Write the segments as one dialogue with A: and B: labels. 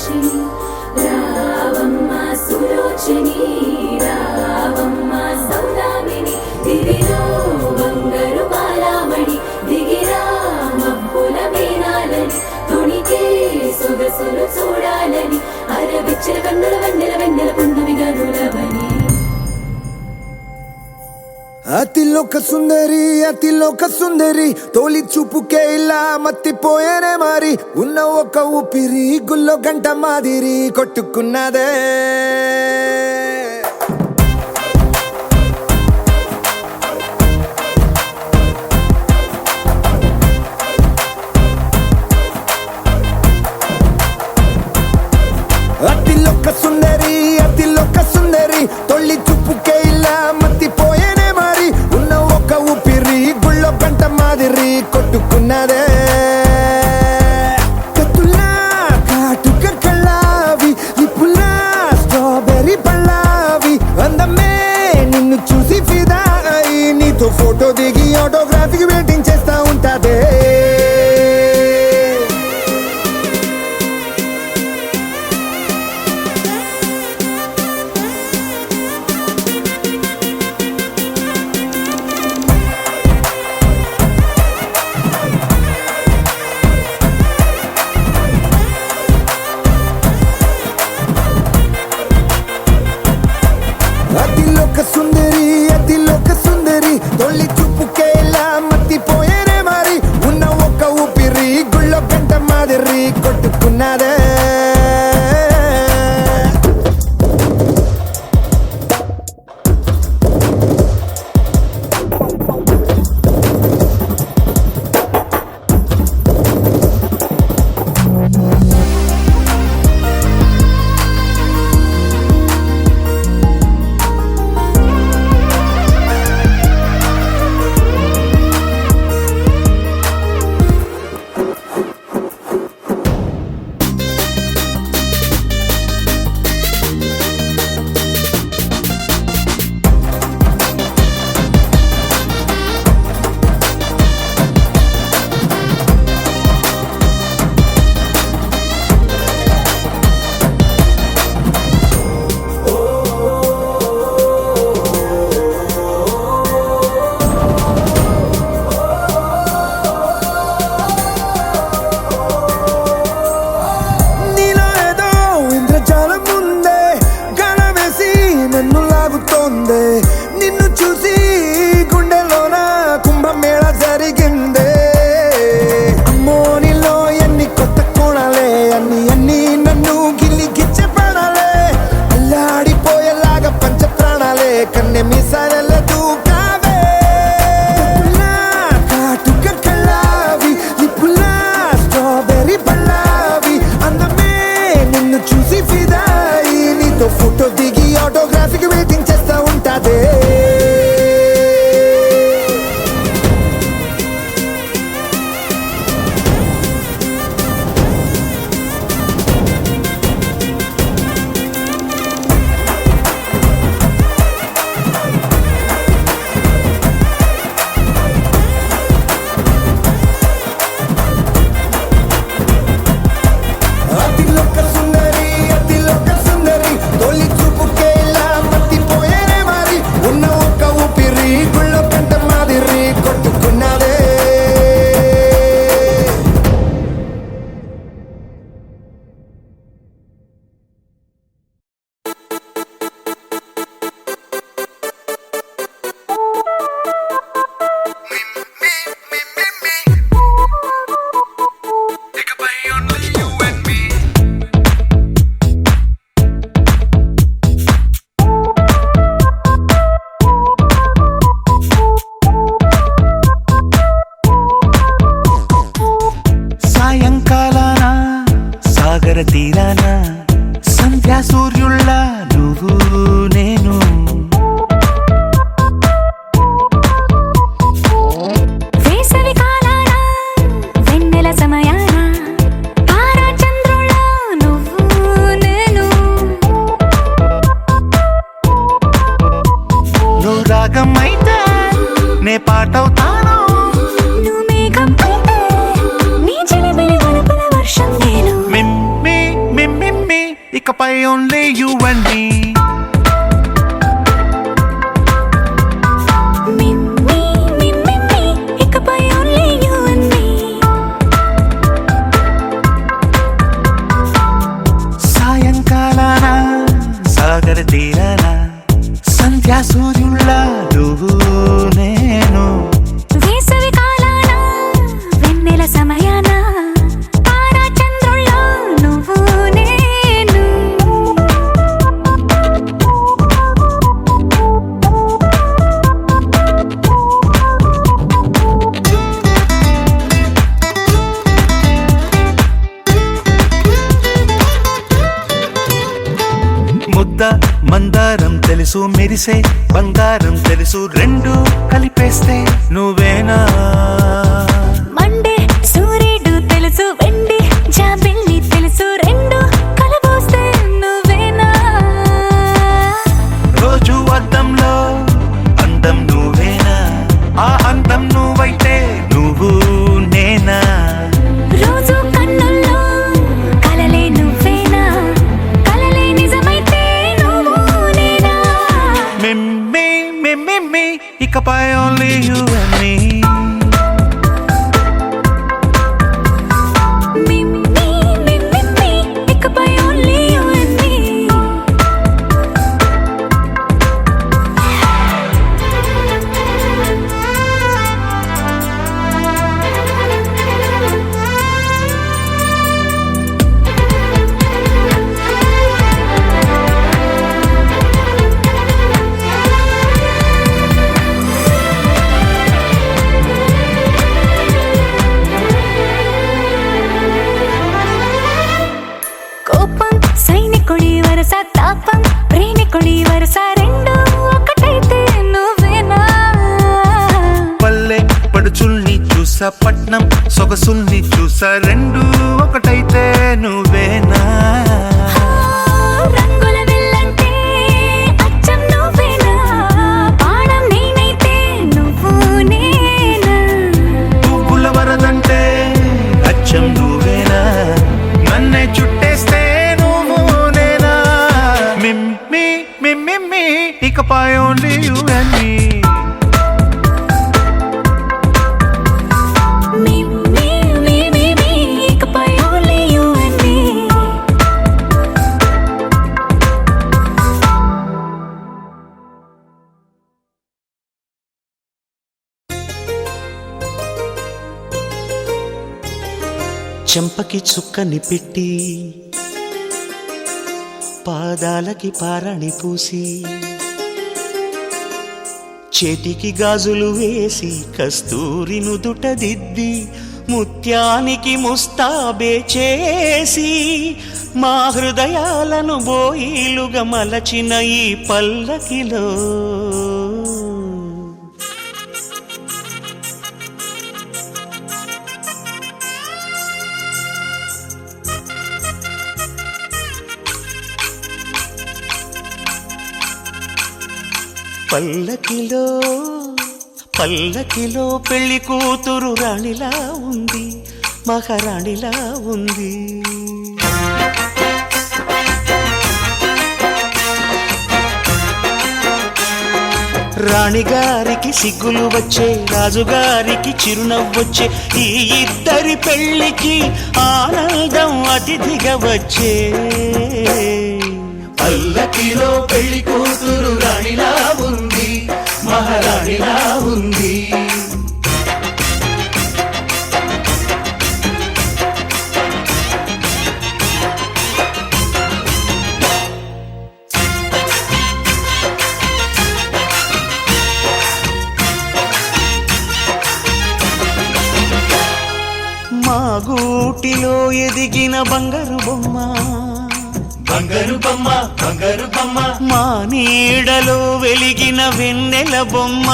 A: సులోచిని రావమ్మ సులోచిని రావమ్మ సౌదామిని దివిలో బంగారు బాలామణి దిగిరా మబ్బుల మేనాలని తొణికే సొగసులు చూడాలని అరవిచ్చిన కన్నుల వెన్నెల వెన్నెల పున్నమి గనులవని
B: అతిలోక సుందరి తోలి చూపుకే ఇలా మత్తిపోయేనే మారి ఉన్న ఒక ఊపిరి గుల్లో గంట మాదిరి కొట్టుకున్నదే అతిలోక సుందరి తొలి చూపుకే ఇలా మత్తిపోయేనే మారి ఉన్న ఒక ఊపిరి గుళ్ళో గంట మాదిరి కొట్టుకున్నదే కత్తులా కాటుక కళ్ళావి నిప్పులా స్ట్రాబెర్రీ పళ్ళావి అందమే నిన్ను చూసి ఫిదా అయి నీతో ఫోటో దిగి ఆటోగ్రాఫీకి వెయిటింగ్ చేస్తా ఉంటాదే అతిలోక సుందరి తొలి చూపుకే ఇలా మత్తిపోయేనే మారి ఉన్న ఒక ఊపిరి గుళ్ళో గంట మాదిరి కొట్టుకున్నదే నిన్ను చూసి గుండెలోన కుంభమేళ జరిగిందే అమ్మో నీలో ఎన్ని కొత్త కోణాలే అన్ని నన్ను గిల్లిగిచ్చే ప్రాణాలే అల్లాడిపోయేలాగా పంచ ప్రాణాలే కన్నె మీసాల దూకావే కాటుక కళ్ళావి నిప్పులా స్ట్రాబెర్రీ పళ్ళావి అందమే నిన్ను చూసి ఫిదాయి నీతో ఫోటో దిగి ఆటోగ్రాఫీకి వెయిటింగ్ చేస్తా ఉంటాదే అతిలోక సుందరి తొలి చూపుకే ఇలా మత్తిపోయేనే మారి ఉన్న ఒక ఊపిరి గుళ్ళో గంట మాదిరి కొట్టుకున్నదే
C: సాగర తీరాన సంధ్యా సూర్యుళ్ళ నువ్వు నేను
A: వేసవి కాలాన వెన్నెల సమయాన తారా చంద్రుళ్ళ నువ్వు నేను
C: నువ్వు రాగం అయితే నే పాటవుతాను
A: నువ్వు మేఘం అయితే నీ చిలిపిలి వలపుల వర్షం నేను
C: మిమ్మి ఇకపై only you and me.
A: Me, me, me, me, me. ఇకపై only you and me.
C: సాయంకాలాన సాగర తీరాన సంధ్యా సూర్యుళ్ళ నువ్వు నేను.
A: వేసవి కాలాన వెన్నెల సమయాన తారా చంద్రుల్లో నువ్వు నేను.
C: ముద్ద మందారం తెలుసు, మెరిసే బంగారం తెలుసు, రెండు కలిపేస్తే నువ్వేనా.
A: మండే సూర్యుడు తెలుసు, వెండి జాబిల్లి తెలుసు, రెండు కలబోస్తే నువ్వేనా.
C: రోజు అద్దంలో అందం నువ్వేనా, ఆ అందం నువ్వైతే నువ్వు నేనా.
A: రోజు కన్నుల్లో కలలే నువ్వేనా, కలలే నిజమైతే నువ్వు నేనా.
C: మిమ్మి మిమ్మి ఇకపై only you and me.
A: Me, me, me, me, me. ఇకపై only you and me. కోపం సైనికుడి వరస, తాపం ప్రేమికుడి వరస, రెండు ఒకటైతే నువ్వేనా.
C: పల్లె పడుచుల్ని చూసా, పట్నం సొగసుల్ని చూసా, రెండు ఒకటైతే నువ్వేనా.
A: రంగుల విల్లంటే అచ్చం నువ్వేనా, బాణం నేనైతే నువ్వు నేనా.
C: పువ్వుల వరదంటే అచ్చం నువ్వేనా, నన్నే చుట్టేస్తే నువ్వు నేనా. మిమ్మి మిమ్మి ఇకపై only you and me.
A: Me, me, me, me, me. ఇకపై only you and me.
D: చెంపకి చుక్కని పెట్టి పాదాలకి పారని పూసి చేతికి గాజులు వేసి కస్తూరి నుదుట దిద్ది ముత్యానికి ముస్తాబే చేసి మా హృదయాలను బోయిలుగా మలచిన ఈ పల్లకిలో పల్లకిలో పల్లకిలో పెళ్లి కూతురు రాణిలా ఉంది, మహారాణిలా ఉంది. రాణిగారికి సిగ్గులు వచ్చే, రాజుగారికి చిరునవ్వొచ్చే, ఈ ఇద్దరి పెళ్లికి ఆనందం అతిథిగా వచ్చే.
C: పల్లకిలో పెళ్లి కూతురు రాణిలా ఉంది, మహారాణిలా ఉంది.
D: మా గూటిలో ఎదిగిన బంగారు బొమ్మ,
C: బంగారు బొమ్మ, బంగారు బొమ్మ,
D: మా నీడలో వెలిగిన వెన్నెల బొమ్మ,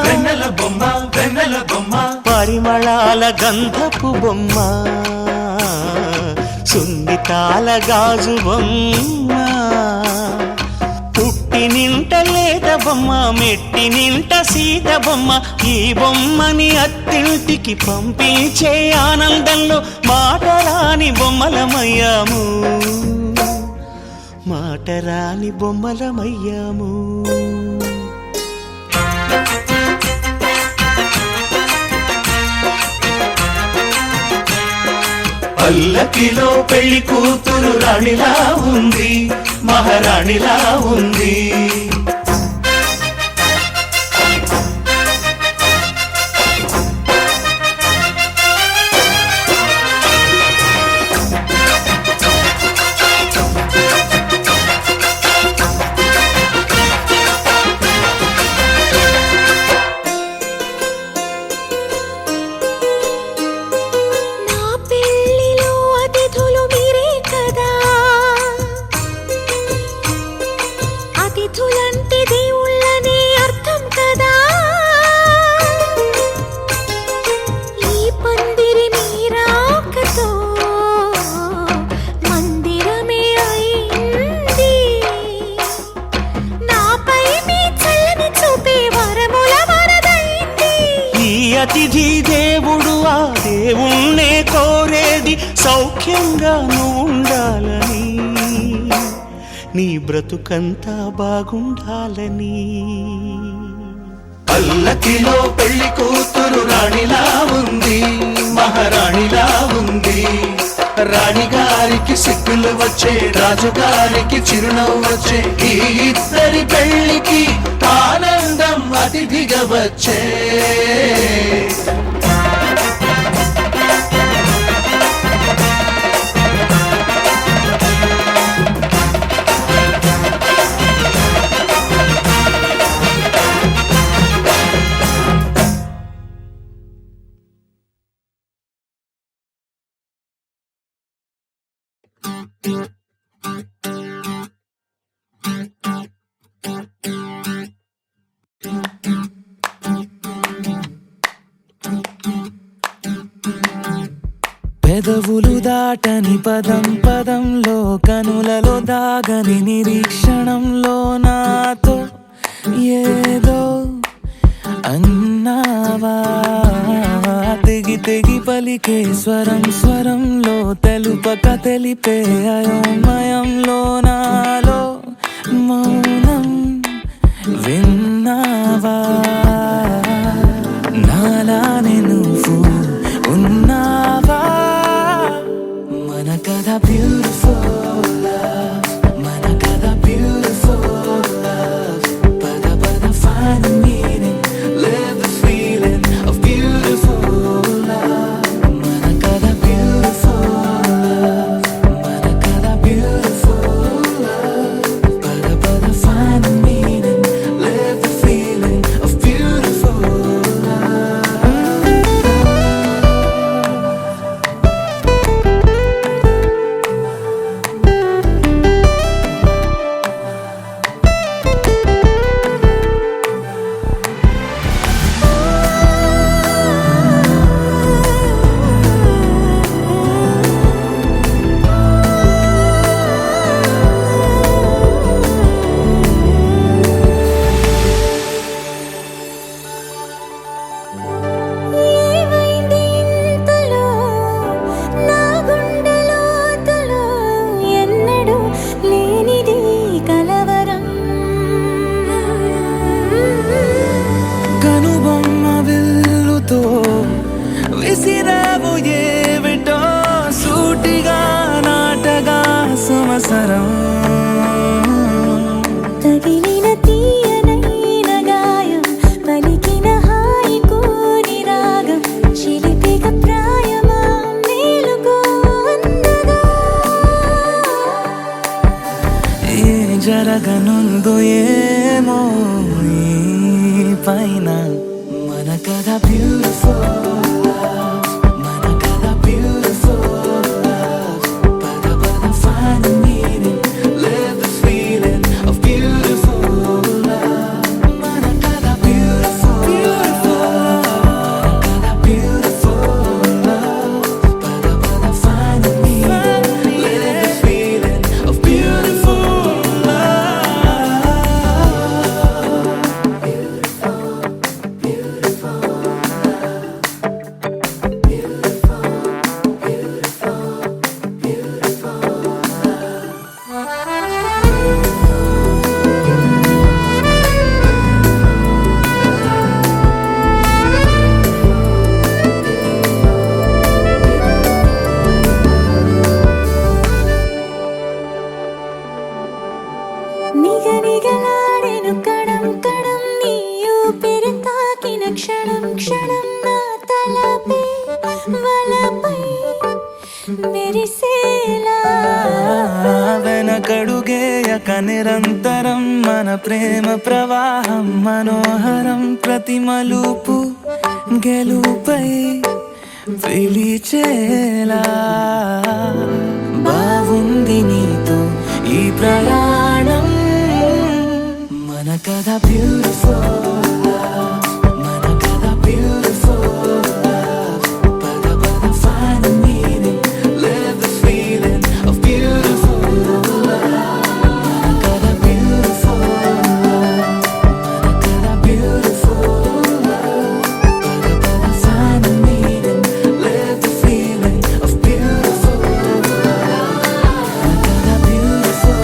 C: వెన్నెల బొమ్మ, వెన్నెల బొమ్మ,
D: పరిమళాల గంధపు బొమ్మ, సున్నితాల గాజు బొమ్మ, పుట్టి నింట లేత బొమ్మ, మెట్టి నింట సీత బొమ్మ. ఈ బొమ్మని అత్తింటికి పంపించే ఆనందంలో మాటరాని బొమ్మలమయ్యాము. మాటరాని బొమ్మలమయ్యాము. పల్లకిలో పెళ్లి కూతురు రాణిలా ఉంది, మహారాణిలా ఉంది. అతిథి దేవుడు ఆ దేవుణ్ణే కోరేది సౌఖ్యంగా నువ్వు ఉండాలని, నీ బ్రతుకంతా బాగుండాలని. పల్లకిలో పెళ్లి కూతురు రాణిలా ఉంది, మహారాణిలా ఉంది. రాణిగారికి సిగ్గులు వచ్చే, రాజుగారికి చిరునవ్వు వచ్చే, ఈ ఇద్దరి పెళ్లికి ఆనందం అతిథిగా వచ్చే.
E: పెదవులు దాటని పదం పదంలో, కనులలో దాగని నిరీక్షణంలో నాతో ఏదో అన్నావా. తెగి తెగి పలికే స్వరం స్వరంలో, తెలుపక తెలిపే అయోమయంలో నాలో మౌనం విన్నావా. నాలానే నువ్వు ఉన్నావా. మన కథ బ్యూటిఫుల్ లవ్, మన కథ బ్యూటిఫుల్ లవ్. పద పద find the meaning, live the feeling of beautiful love. మన కథ beautiful love, మన కథ beautiful love. పద పద find the meaning, live the feeling of beautiful love.
A: ఏమైంది ఇంతలో నా గుండెలోతులో, ఎన్నడూ లేనిది కలవరం.
E: కనుబొమ్మ విల్లుతో విసిరావు ఏమిటో, సూటిగా నాటగా సంవత్సరం.
A: తగిలిన తీయనైన గాయం, పలికిన హాయి కోరి రాగం, చిలిపిక ప్రాయమా మేలుకో అందగా.
E: ఏ జరగనుందో ఏమో ఈ పైన. మన కథ బ్యూటిఫుల్ లవ్, మన కథ బ్యూటిఫుల్ లవ్. పద పద find the meaning, live the feeling of beautiful love. మన కథ beautiful, beautiful love. మన కథ beautiful love. పద పద find the meaning, live the feeling of beautiful love. Beautiful, beautiful love.
A: మెరిసేలా
E: వెనకడుగేయక నిరంతరం మన ప్రేమ ప్రవాహం మనోహరం ప్రతి మలుపు గెలుపై పిలిచేలా బాగుంది నీతో ఈ ప్రయాణం మన కథ బ్యూటిఫుల్ మన కథ బ్యూటిఫుల్ పద పద find the meaning live the feeling of beautiful మన కథ beautiful మన కథ beautiful పద పద find the meaning live the feeling of beautiful మన కథ beautiful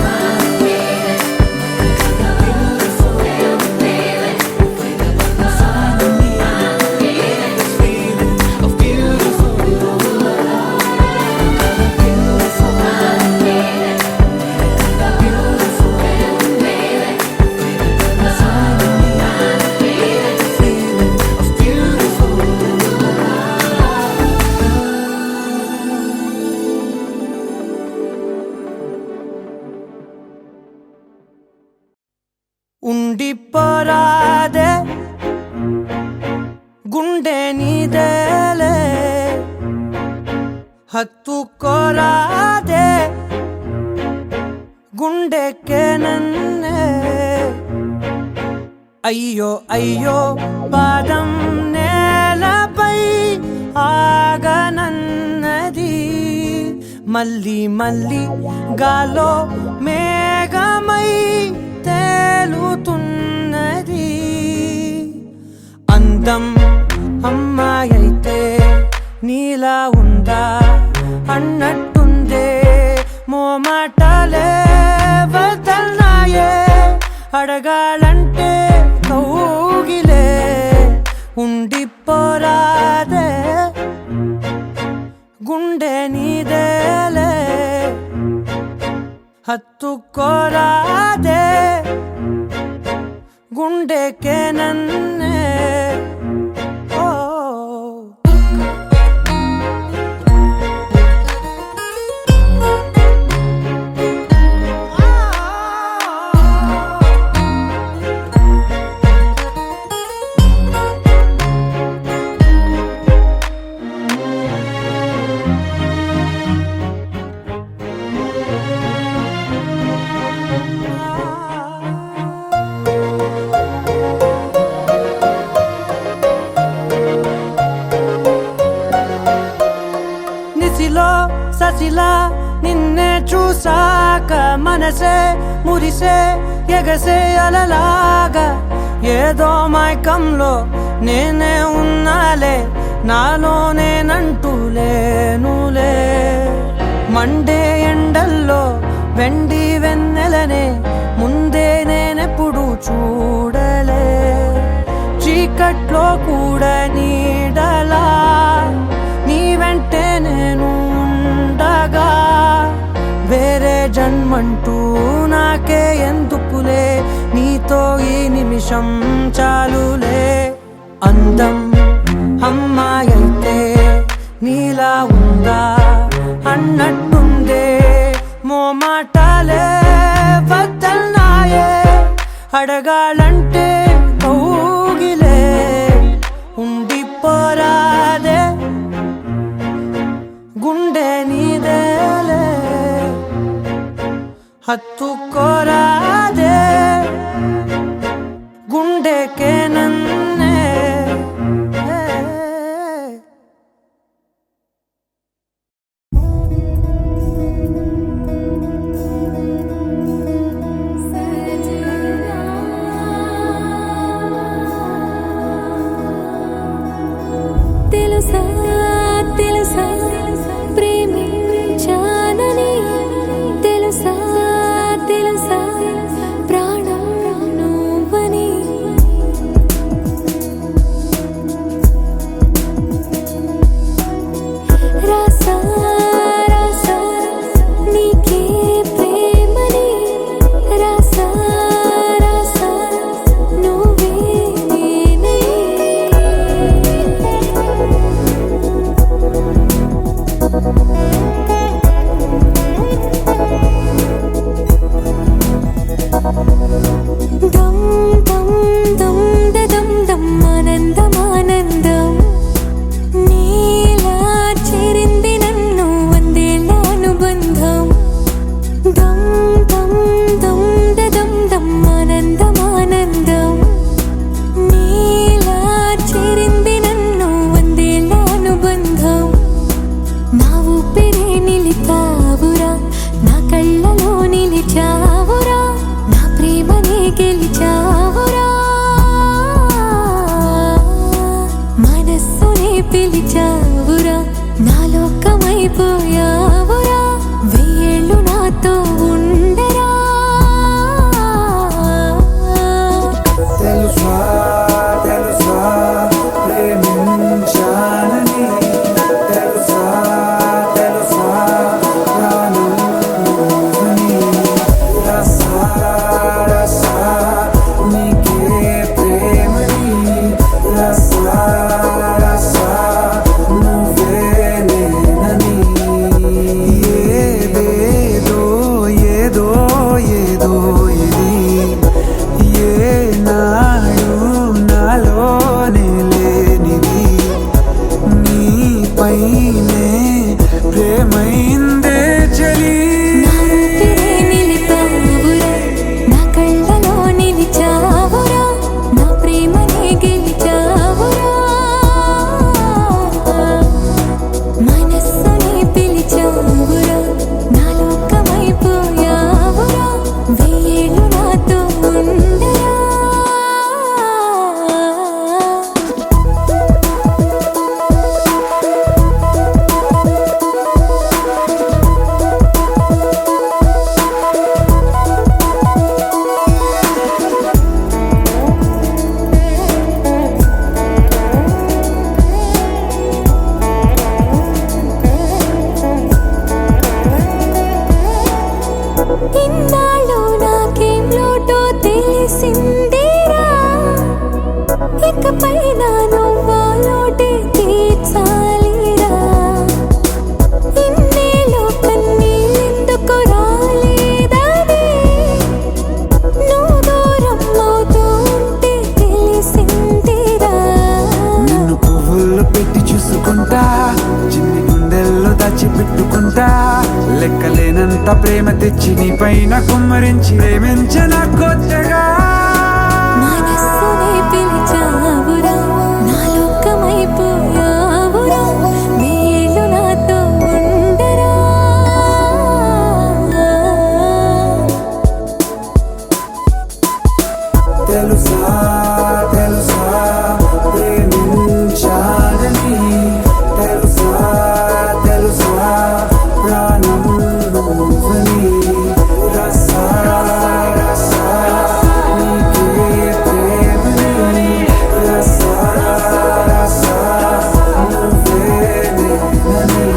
E: ఉండిపోరాదే గుండె నీదేలే హత్తుకోరాదే గుండెకే నన్నే అయ్యో అయ్యో పాదం నేలపై ఆగనన్నది మళ్ళీ మళ్ళీ గాలో మేఘమై తేలుతున్నది అందం అమ్మాయైతే నీలా ఉందా అన్నట్టుందే మోమాటలే వదల్నాయే అడగాలంటే కౌగిలే ఉండిపోరాదే గుండె నీదేలే హత్తుకోరాదే గుండెకే నన్నే ఓ ససిలా నిన్నే చూసాక మనసే మురిసే ఎగసే అలలాగా ఏదో మైకంలో నేనే ఉన్నాలే నాలోనేనంటూ లేనులే మండే ఎండల్లో వెండి వెన్నెలనే ముందే నేనెప్పుడు చూడలే చీకట్లో కూడా నీడలా నీ వెంటే నేను ఉండగా వేరే జన్మంటూ నాకే ఎందుకులే నీతో ఈ నిమిషం చాలులే అందం అమ్మాయైతే నీలా ఉందా అన్నట్టుందే మోమాటలే వదల్నాయే అడగాలంటే కౌగిలే ఉండిపోరాదే గుండె నీదేలే హత్తుకోరాదే గుండెకే నన్నే
A: తెలుసా తెలుసా ప్రేమించానని తెలుసా తెలుసా లోకమైపోయావురా వెయ్యేళ్ళు నాతో ఉండరా
B: తెలుసా తెలుసా ప్రేమించానని తెలుసా తెలుసా ప్రాణం నువ్వని రసా రసా నీకే ప్రేమని రసా రసా నువ్వే నేనని ఏదేదో ఏదో ఏదో ఇది ఏనాడు నాలోనే లేనిది నీపైనే ప్రేమైందే చలి
A: నా ఊపిరే నిలిపావురా నా కళ్ళలో నిలిచావురా నా ప్రేమనే గెలిచావురా మనస్సుని పిలిచావురా నా లోకమైపోయావురా వెయ్యేళ్ళు నాతో ఉండరా ఇన్నాళ్ళు నాకేం లోటో తెలిసిందిరా ఇకపై నా నువ్వా లోటే తీర్చాలిరా ఇన్నేళ్ళు కన్నీళ్ళెందుకు రాలేదని నువ్వు దూరం అవుతూ ఉంటే తెలిసిందిరా
B: నిన్ను పువ్వుల్లో పెట్టి చూసుకుంటా చిన్ని గుండెల్లో దాచిపెట్టుకుంటా లెక్కలేనంత ప్రేమ తెచ్చి నీ పైన కుమ్మరించి ప్రేమించిన కొత్తగా
A: మనస్సునే పిలిచావురా నా లోకమైపోయావురా వెయ్యేళ్ళు నాతో ఉండరా
B: తెలుసా తెలుసా ప్రేమించాలని తెలుసా తెలుసా ప్రాణం నువ్వని రసా రసా నీకే ప్రేమని రసా రసా నువ్వే నేనని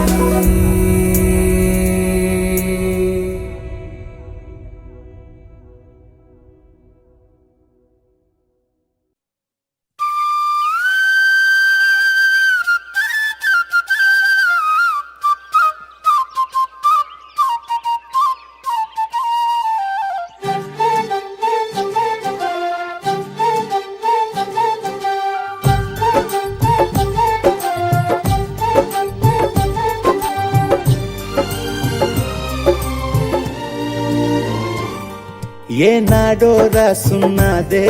F: ఏనాడో రాసున్నదే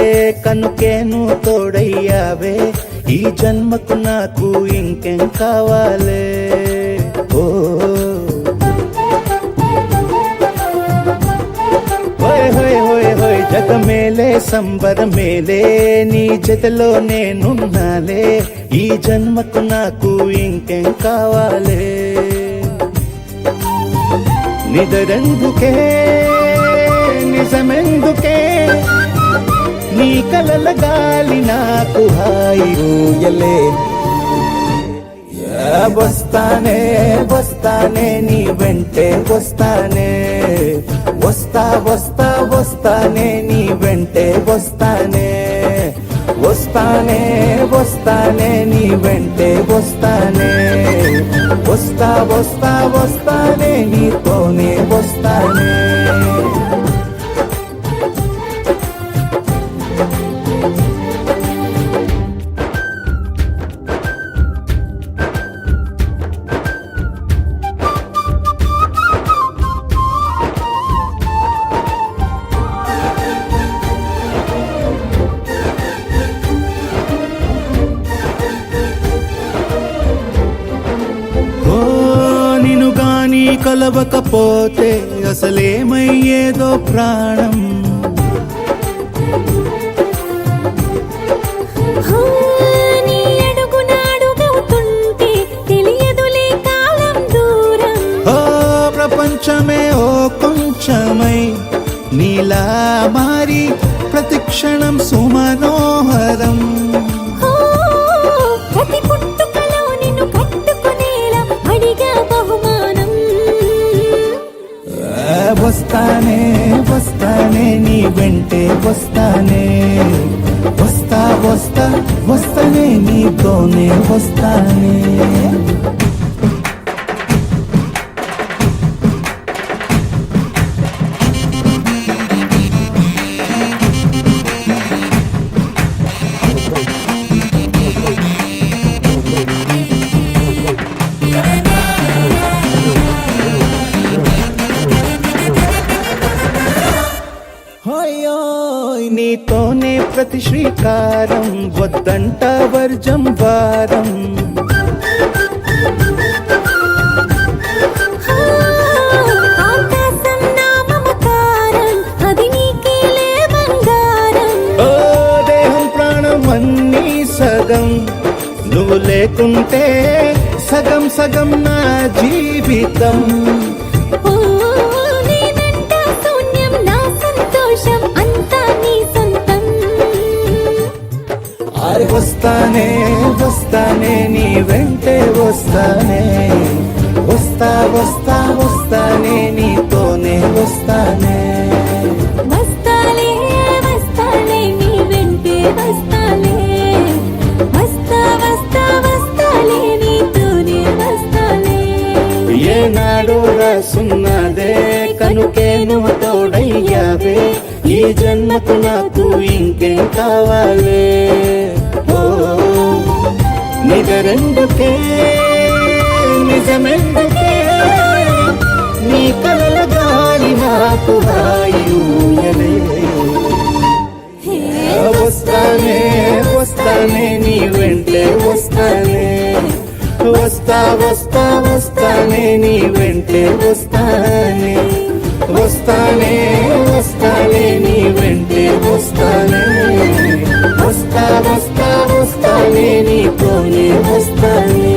F: కనుకేను తోడయ్యావే ఈ జన్మకు నాకు ఇంకేం కావాలే ఓ హోయ్ హోయ్ హోయ్ హోయ్ జగ మేలే సంబర మేలే నీ జతలో నేనున్నాలే ఈ జన్మకు నాకు ఇంకేం కావాలే నిదరెందుకే నిజమెందుకే నీ కలల గాలి నాకు హాయి ఊయలే వస్తానే వస్తానే నీ వెంటే వస్తానే వస్తా వస్తా వస్తానే నీ వెంటే వస్తానే వస్తానే వస్తానే నీ వెంటే వస్తానే వస్తా వస్తా వస్తానే నీతోనే వస్తానే కలవకపోతే అసలేమయ్యేదో ప్రాణం
A: నీ అడుగునాడుగవుతుంటే తెలియదులే కాలం దూరం
F: ప్రపంచమే ఓ కొంచెమై నీలా మారి ప్రతిక్షణం సుమనోహరం.
A: ఓ, ప్రతి పుట్టుకలో నిన్ను కట్టుకునేలా అడిగా బహుమానం.
F: వస్తానే వస్తానే నీ వెంటే వస్తానే, వస్తా వస్తా వస్తానే నీతోనే వస్తానే. హోయోయ్ నీతోనే ప్రతి శ్రీకారం, వద్దంట వర్జం వారం.
A: ఆకాశం నా మమకారం, అది నీకేలే బంగారం.
F: ఓ దేహం ప్రాణం అన్నీ సగం, నువ్వు లేకుంటే సగం సగం నా జీవితం.
A: ఓ, నేనంట శూన్యం నా సంతోషం అంతా నీ సొంతం.
F: అరే వస్తానే వస్తానే నీ వెంటే వస్తానే, వస్తా వస్తా వస్తానే నీతోనే వస్తానే.
A: వస్తాలే వస్తాలే నీ వెంటే వస్తాలే, వస్తా వస్తా వస్తాలే నీతోనే వస్తాలే.
F: ఏనాడు రాసున్నదే కనుకే నువ్వు తోడయ్యావే, ఈ జన్మకు నాకు ఇంకేం కావాలే. ఓ నిజరెందుకే నిజమెందుకే, నీ కలల గాలి నాకు హాయూయలే. వస్తానే వస్తానే నీ వెంటే వస్తానే, వస్తా వస్తా వస్తానే నీ వెంటే వస్తానే, వస్తానే వస్తానే నీ వెంటే వస్తానే, వస్తా వస్తా వస్తానే నీతోనే వస్తానే.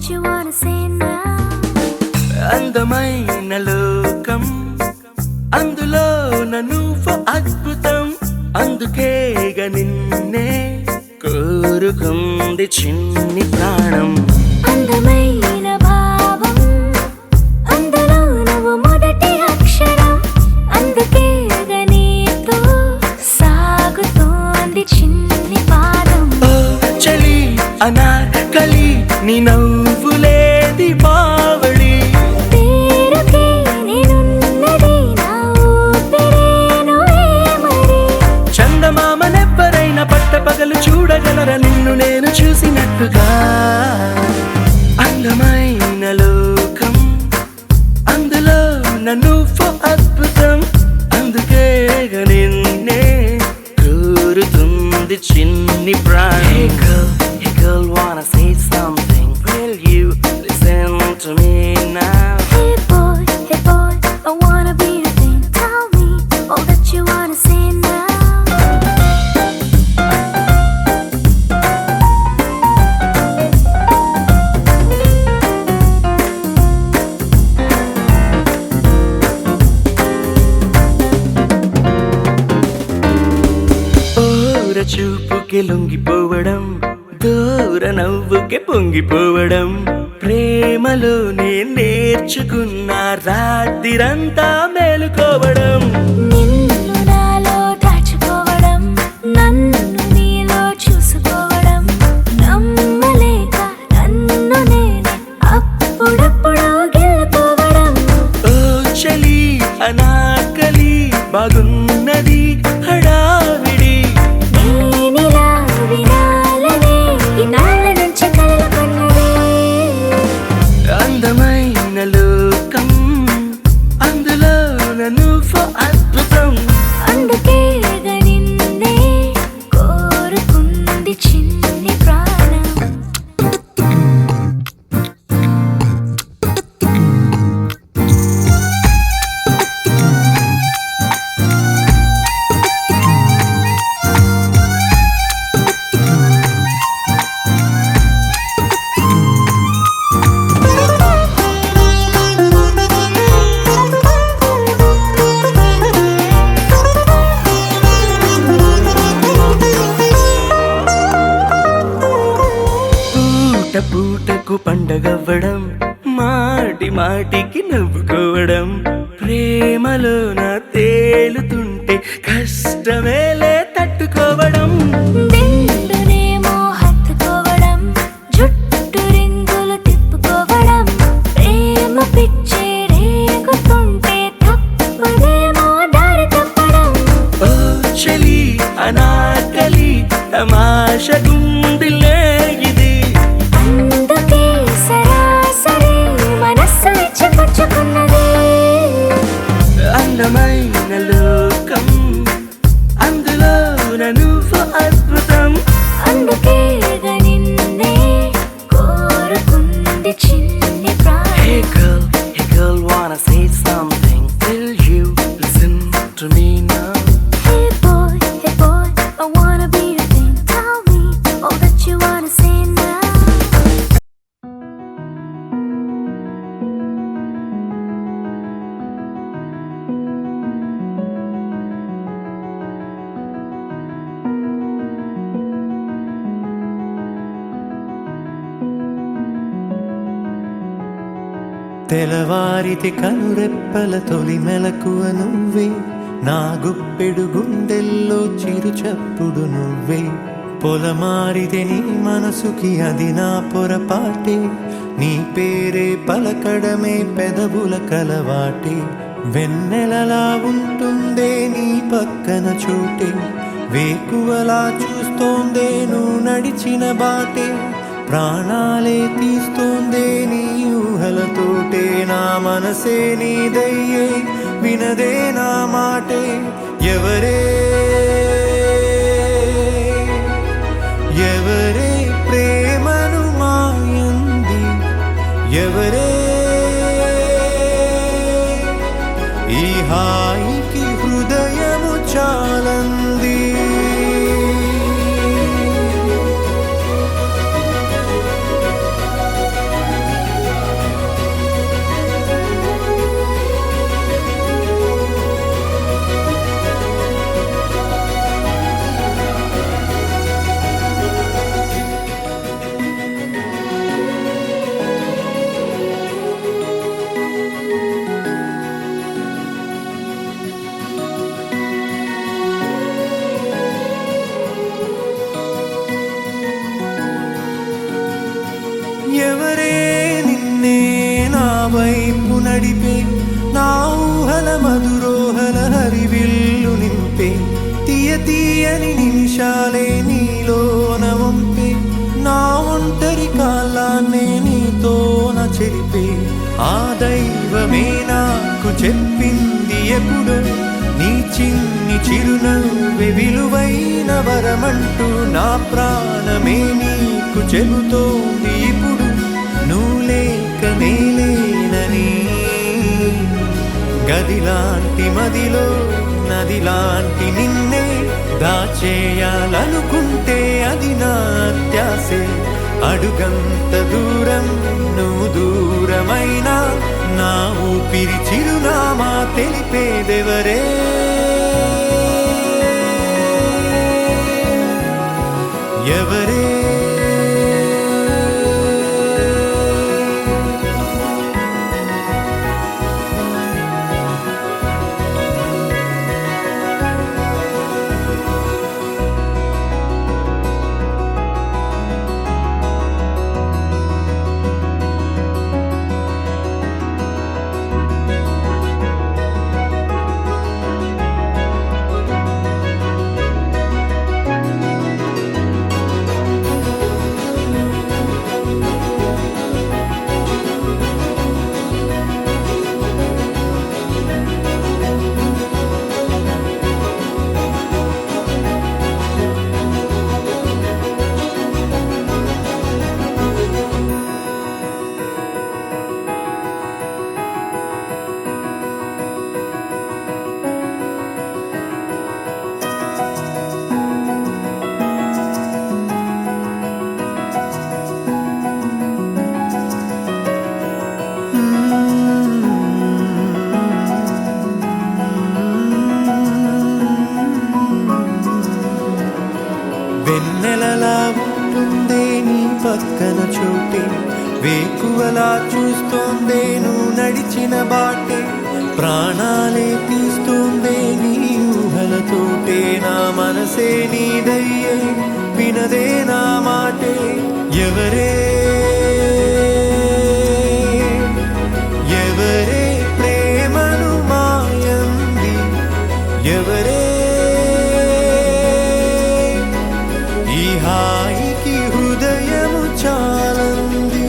A: that you wanna say now.
D: అందమైన లోకం అందులో నువ్వు అద్భుతం అందుకేగ నిన్నే కోరుకుంది చిన్ని ప్రాణం
A: అందమైన భావం అందులో నువ్వు మొదటి అక్షరం అందుకే నీతో సాగుతోంది చిన్ని పాదం
D: ఓ చలి అనార్కలి నీ నవ్వులేది బావళి
A: పేరుకే నేనున్నది నా ఊపిరేనువే మరి
D: చందమామనెవ్వరైనా పట్టపగలు చూడగలరా నిన్ను నేను చూసినట్టుగా అందమైన లోకం అందులో నువ్వు అద్భుతం అందుకే నిన్నే కోరుతుంది చిన్ని ప్రాణం Hey girl, wanna say something? Will you listen to me now?
A: Hey boy, I wanna be your thing. Tell me all that you wanna say now.
D: ఓర చూపుకి లొంగిపోవడం దూర నవ్వుకి పొంగిపోవడం ప్రేమలో నేను నేర్చుకున్న రాత్రిరంతా మేలుకోవడం
A: నిన్ను నాలో దాచుకోవడం నన్ను నీలో చూసుకోవడం నమ్మలేక నన్ను నేనే అప్పుడప్పుడు గెలుకోవడం
D: ఓ చలి అనాకలి బాగున్నది హడావిడి
A: నేనిలా వినాలనే ఇన్నాళ్ళ నుంచి కలలు కొన్నదే
D: అందమైన లోకం అందులో నువ్వు అద్భుతం
A: అందుకే నిన్నే కోరుకుంది చిన్ని ప్రాణం
D: పూట పూటకు పండగవ్వడం మాటి మాటికి నవ్వుకోవడం ప్రేమలోన తేలుతుంటే కష్టమేలే తట్టుకోవడం
A: దిండునేమో హత్తుకోవడం జుట్టు రింగులు తిప్పుకోవడం ప్రేమ పిచ్చే రేగుతుంటే తప్పదేమో దారి తప్పడం
D: ఓ చలి అనాకలి తమాష గుండిలే ఇది
A: అందుకే సరాసరి మనస్సు ఇచ్చిపుచ్చుకున్నదే
D: అందమైన లోకం అందులో నువ్వు అద్భుతం
A: అందుకే నిన్నే కోరుకుంది చిన్ని ప్రాణం
D: Hey girl, wanna say something? Will you listen to me now?
A: Hey boy, I wanna be your thing. Tell me all that you wanna say now.
F: తెలవారితి కనురెప్పల తొలి మెలకువ నువ్వే నా గుప్పెడు గుండెల్లో చిరు చప్పుడు నువ్వే పొలమారితే నీ మనసుకి అది నా పొరపాటే నీ పేరే పలకడమే పెదవుల కలవాటే వెన్నెలలా ఉంటుందే నీ పక్కన చోటే వేకువలా చూస్తోందే నువ్వు నడిచిన బాటే ప్రాణాలే తీస్తోందే నీ ఊహలతోటే నా మనసే నీదయ్యే వినదే నా మాటే ఎవరే ఎవరే ప్రేమను మాయంది ఎవరే ఈ హాయికి హృదయము చాలంది
C: వైపు నడిపే నా ఊహల మధురోహల హరివిల్లు నింపే తీయ తీయని నిమిషాలే నీలోన వంపే నా ఒంటరి కాలాన్నే నీతోన చెరిపే ఆ దైవమే నాకు చెప్పింది ఎప్పుడో నీ చిన్ని చిరునవ్వే విలువైన వరమంటూ నా ప్రాణమే నీకు చెబుతోంది ఇప్పుడు నువ్వు లేక నేలేనని గదిలాంటి మదిలో నదిలాంటి నిన్నే దాచేయాలనుకుంటే అది నా అత్యాసే అడుగంత దూరం నువ్వు దూరమైనా నా ఊపిరి చిరునామా తెలిపేదెవరే ఎవరే వెన్నెలలా ఉంటుందే నీ పక్కన చోటే వేకువలా చూస్తోందే నువ్వు నడిచిన బాటే ప్రాణాలే తీస్తోందే నీ ఊహలతోటే నా మనసే నీదయ్యే వినదే నా మాటే ఎవరే ఎవరే ప్రేమను మాయంది ఎవరే ఈ హాయికి హృదయము చాలంది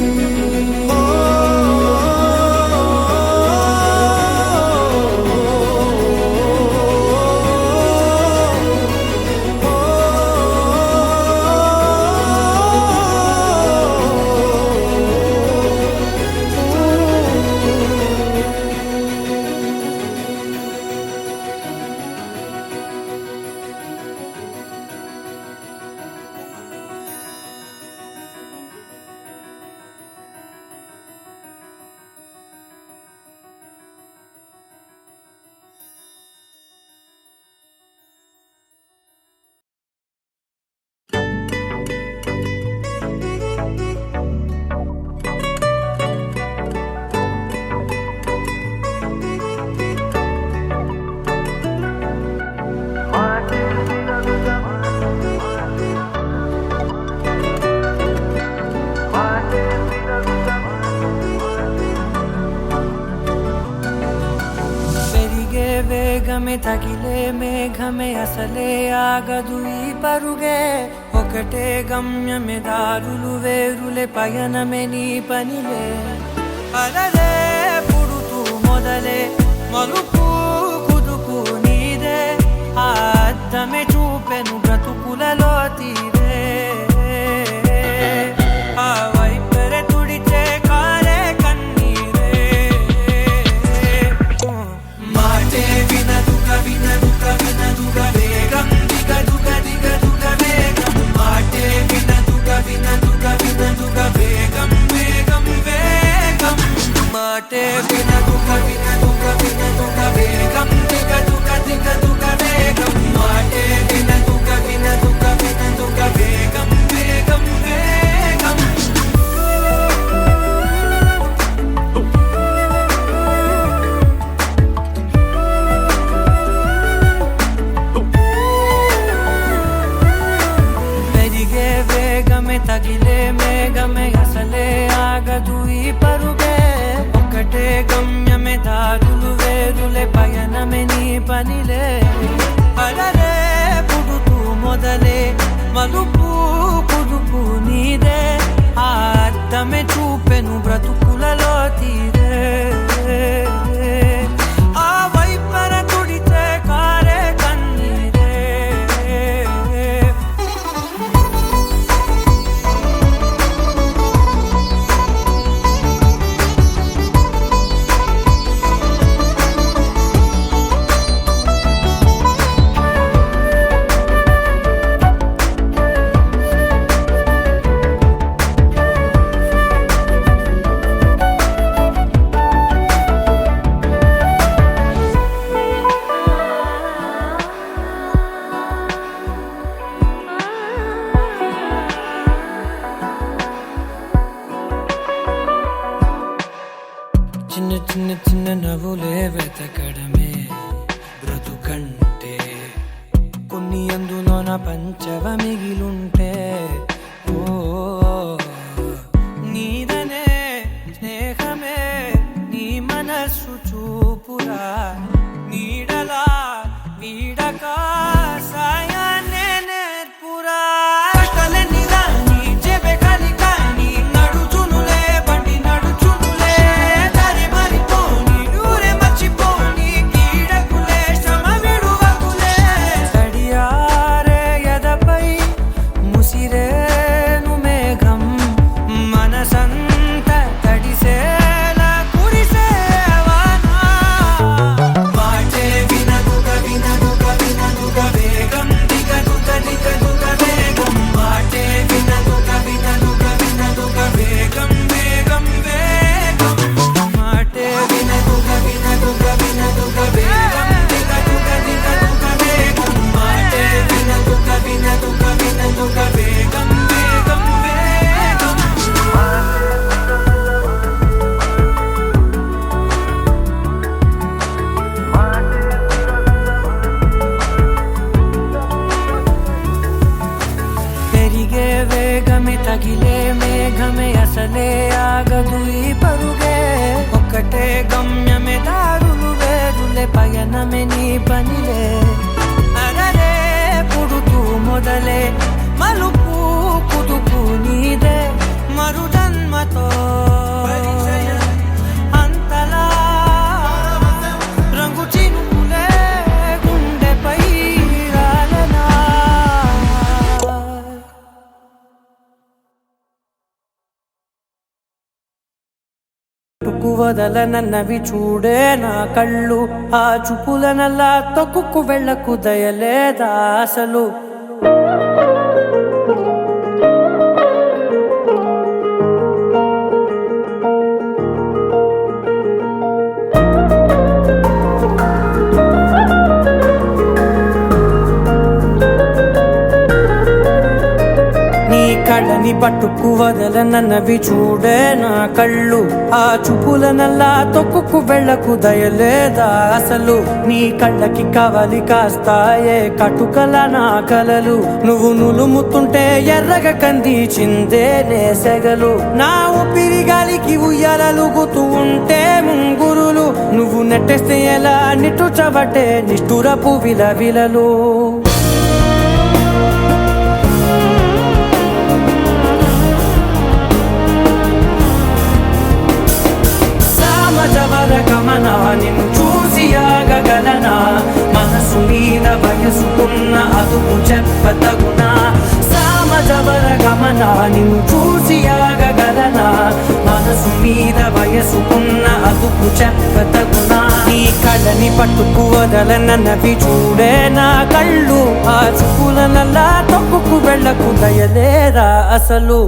E: వేగమే తగిలే మేఘమే అసలే ఆగదు ఈ పరుగే ఒకటే గమ్యమే దారులు వేరులే పయనమే నీ పనిలే అలలే పుడుతూ మొదలే మలుపు కుదుపు నీదే ఆ అద్దమే చూపెను బ్రతుకులలో తీరే ఆ వైపరే తుడిచే కారే కన్నీరే మాటే వినదుక వినదుక వినదుక వేగం దిగ దుగ దిగ దుగ వేగం మాటే వినదుక వినదుక వినదుక వేగం వేగం వేగం మాటే వినదుక వినదుక వినదుక వేగం దిగ దుగ దిగ దుగ వేగం మాటే వినదుక వినదుక వినదుక వేగం వేగం వేగం పెరిగే వేగమే తగిలే మేఘమే అసలే ఆగదు ఈ పరుగే ఒకటే పనిలే అలరే పుడుతూ మొదలే మలుపు కుదుపు నీదే ఆ అద్దమే చూపెను బ్రతుకులలో తీరే ఆ వైపర తుడితే కారే కన్నీరే చిన్న చిన్న చిన్న నవ్వులే వెతకడమే బ్రతుకంటే కొన్ని అందులోన పంచవ మిగిలుంటే ఓ నీదనే స్నేహమే నీ మనస్సు చూపురా నీడలా వీడక సాయాన్నే నేర్పురా కష్టలన్నీ రాని చెబే కాలి కాని నడుచునులే బండి నడుచునులే దారి మారిపోని ఊరే మర్చిపోని కీడకులే శ్రమ విడువకులే తడియారే ఎదపై ముసిరేను మేఘం మనసంత తడిసేలా కురిసేవానా మాటే వినదుగ వినదుగ వినదుగ వేగం దిగదుగ దిగదుగ వేగం మాటే వినదుగ వినదుగ వినదుగ వేగం వేగం వేగం మాటే వినదుగ వినదుగ వినదుగ వేగం దిగదుగ దిగదుగ వేగం మాటే వినదుగ వినదుగ వినదుగ వేగం వేగం వేగం పెరిగే వేగమే తగిలే మేఘమే అసలే ఆగదు ఈ పరుగే ఒక్కటే గమ్యమే దారులు వేరులే పయనమే నీ పనిలే అరరే పుడుతూ మొదలే మలుపు కుదుపు నీదే మరు జన్మతో అంతలా రంగు చినుకులే గుండెపై రాలనా వదలనన్నవి చూడే నా కళ్ళు ఆ చూపులనల్లా తొక్కుకు వెళ్ళకు దయలేదా అసలు కళ్ళని పట్టుకు వదలనన్నవి చూడే నా కళ్ళు ఆ చూపులనల్లా తొక్కుకు వెళ్ళకు దయలేదా అసలు నీ కళ్ళకి కవలి కాస్తాయే కటుకల నా కలలు నువ్వు నులుముతుంటే ఎర్రగ కంది చిందే నేసెగలు నా ఊపిరి గాలికి ఉయ్యాలలుగుతూ ఉంటే ముంగురులు నువ్వు నెట్టేస్తే ఎలా నిట్టుచబట్టే నిష్ఠురపు విలవిలలు గమన నిన్ను చూసి ఆగగలనా మనసు మీద వయసుకున్న అదుపు చెప్పతగునా సామజవర గమన నిన్ను చూసి ఆగగలనా మనసు మీద వయసుకున్న అదుపు చెప్పతగునా నీ కళ్ళని పట్టుకు వదలనన్నవి చూడే నా కళ్ళు ఆ చూపులనల్లా తొక్కుకు వెళ్ళకు దయలేరా అసలు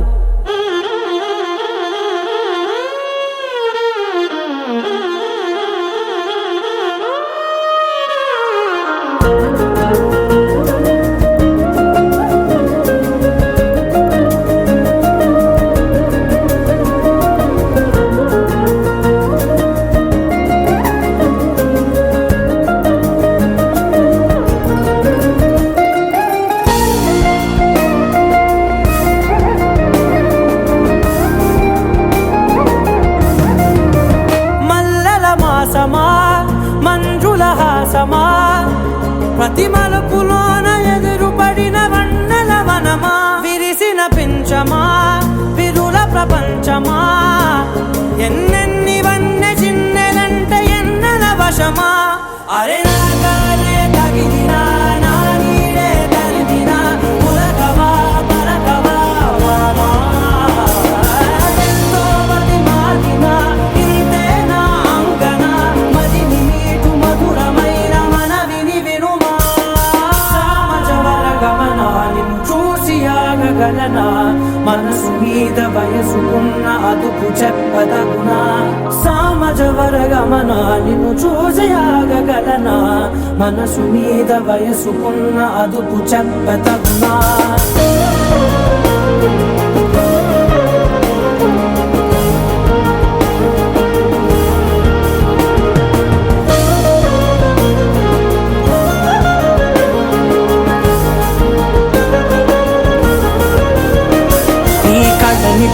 E: చెప్పగలనా మనసు మీద వయసుకున్న అదుపు చెప్పదగునా సామజవరగమన నిన్ను చూసి ఆగగలనా మనసు మీద వయసుకున్న అదుపు చెప్పదగునా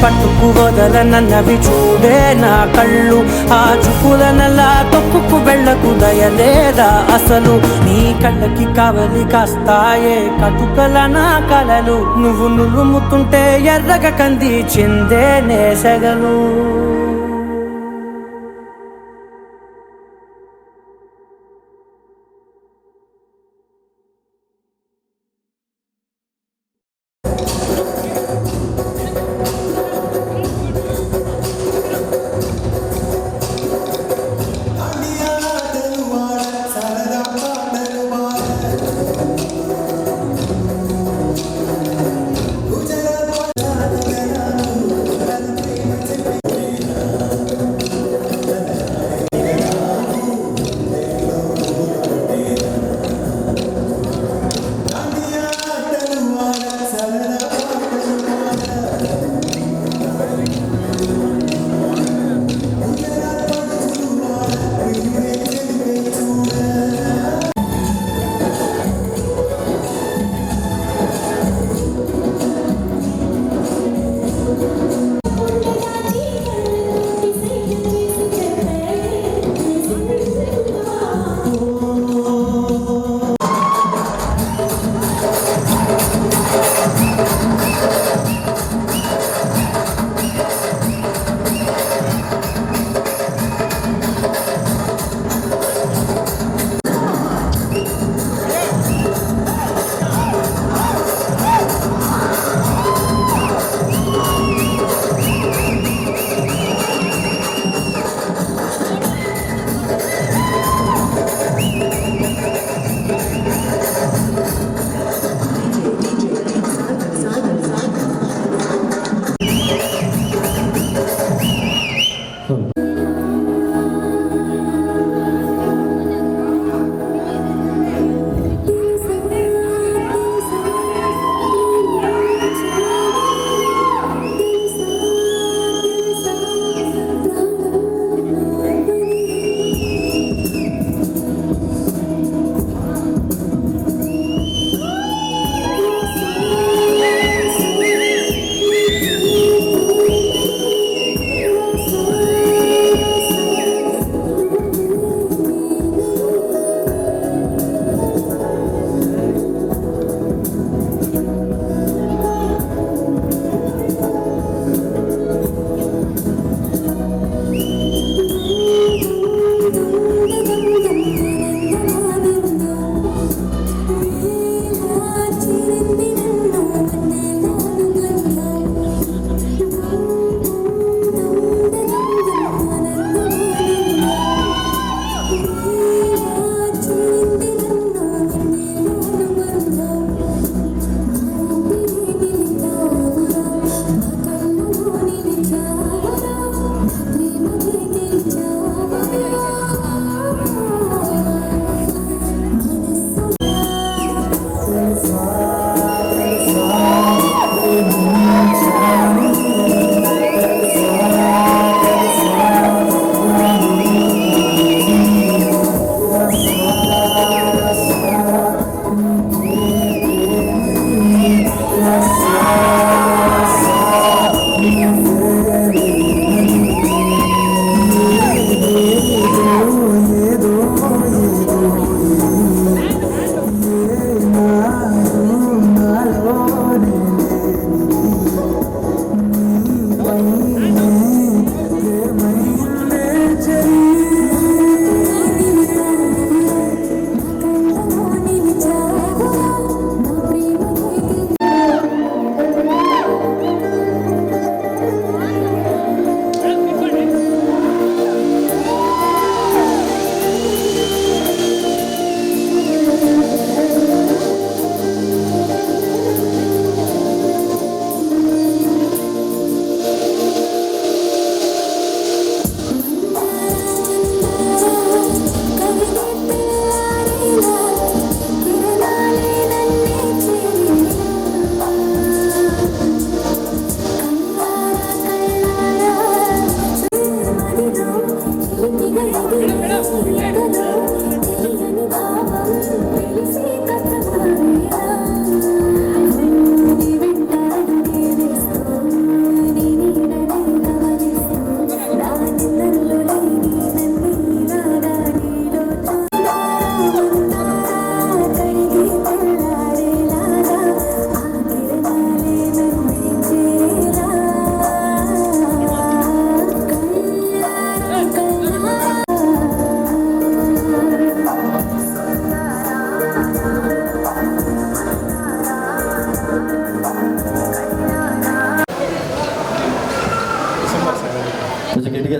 E: పట్టుకు వదలనన్నవి చూడే నా కళ్ళు ఆ చుకులనలా తొక్కుకు వెళ్ళకు దయలేదా అసలు నీ కళ్ళకి కవలి కాస్తాయే కటుకల నా కలలు నువ్వు నులుముతుంటే ఎర్రగ కంది చిందే నేసగలు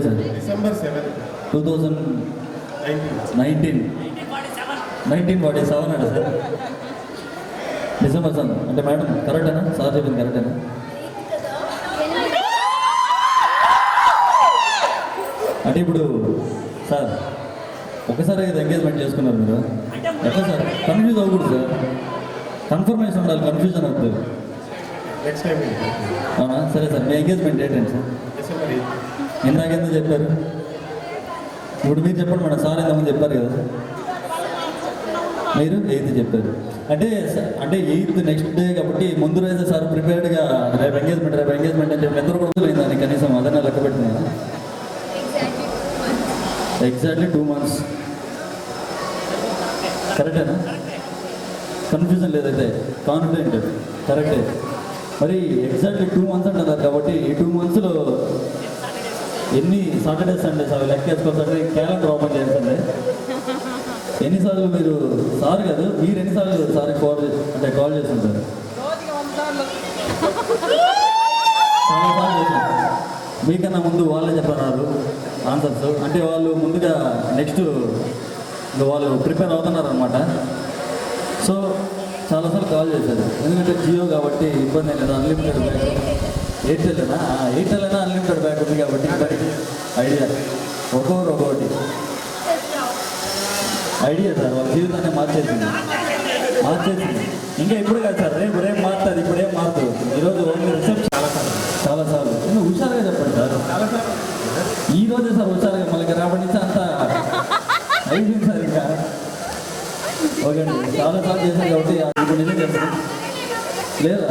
G: సార్
B: December 7th.
G: 1947 అంట సార్. డిసెంబర్ సార్ అంటే మేడం కరెక్టేనా? సార్ చెప్పింది కరెక్టేనా? అంటే ఇప్పుడు సార్ ఒకసారి కదా ఎంగేజ్మెంట్ చేసుకున్నారు మీరు, ఎట్లా సార్? కన్ఫ్యూజ్ అవ్వకూడదు సార్, కన్ఫర్మేషన్ ఉండాలి, కన్ఫ్యూజన్ అవుతుంది.
B: Next time.
G: అవునా? సరే సార్, మీ ఎంగేజ్మెంట్ డేట్ ఏంటి సార్?
B: December 8th.
G: ఇందాకెందుకు చెప్పారు? ఇప్పుడు మీరు చెప్పండి మేడం, సార్ ఎంతమంది చెప్పారు కదా, మీరు 8th చెప్పారు. అంటే 8th నెక్స్ట్ డే కాబట్టి ముందు రోజే సార్ ప్రిపేర్డ్గా రేపు ఎంగేజ్మెంట్ అని చెప్పి ఎంత రోజులు అయిందని కనీసం అదన్నా లెక్క పెట్టినా? Exactly 2 months. కరెక్టేనా? కన్ఫ్యూజన్ లేదైతే, కాన్ఫిడెంట్ కరెక్టే. మరి ఎగ్జాక్ట్లీ 2 months అంటున్నారు కాబట్టి ఈ 2 monthsలో ఎన్ని సాటర్డే సండేస్ అవి లెక్క వేసుకోవాలి. క్యాలెండర్ ఓపెన్ చేయండి. ఎన్నిసార్లు మీరు సార్ కాదు, మీరు ఎన్నిసార్లు సార్ కాల్ చేసి ఉంటారు? చాలా సార్లు చేశాను. మీకన్నా ముందు వాళ్ళే చెప్పన్నారు ఆన్సర్స్. అంటే వాళ్ళు ముందుగా నెక్స్ట్ వాళ్ళు ప్రిపేర్ అవుతున్నారు అనమాట. సో చాలాసార్లు కాల్ చేశారు. ఎందుకంటే జియో కాబట్టి ఇబ్బంది అయినా అన్లిమిటెడ్ బ్యాక్, ఎయిర్టెల్ అయినా అన్లిమిటెడ్ బ్యాక్ ఉంది కాబట్టి ఐడియా ఒక్కొక్కటి ఐడియా సార్ వాళ్ళ జీవితాన్ని మార్చేసింది. ఇంకా ఇప్పుడు కాదు సార్, రేపు మారుతుంది, ఇప్పుడేం మారుతుంది. ఈరోజు ఓన్లీ రిసెప్షన్ చాలాసార్లు ఎందుకు హుషారుగా చెప్పండి సార్. ఈ రోజే సార్ హుషారుగా, మళ్ళీ రాబడి నుంచి అంతా అయిపోయింది సార్. ఇంకా ఓకే అండి, చాలాసార్లు చేశాను కాబట్టి ఇప్పుడు నిజం చెప్తాను. లేదా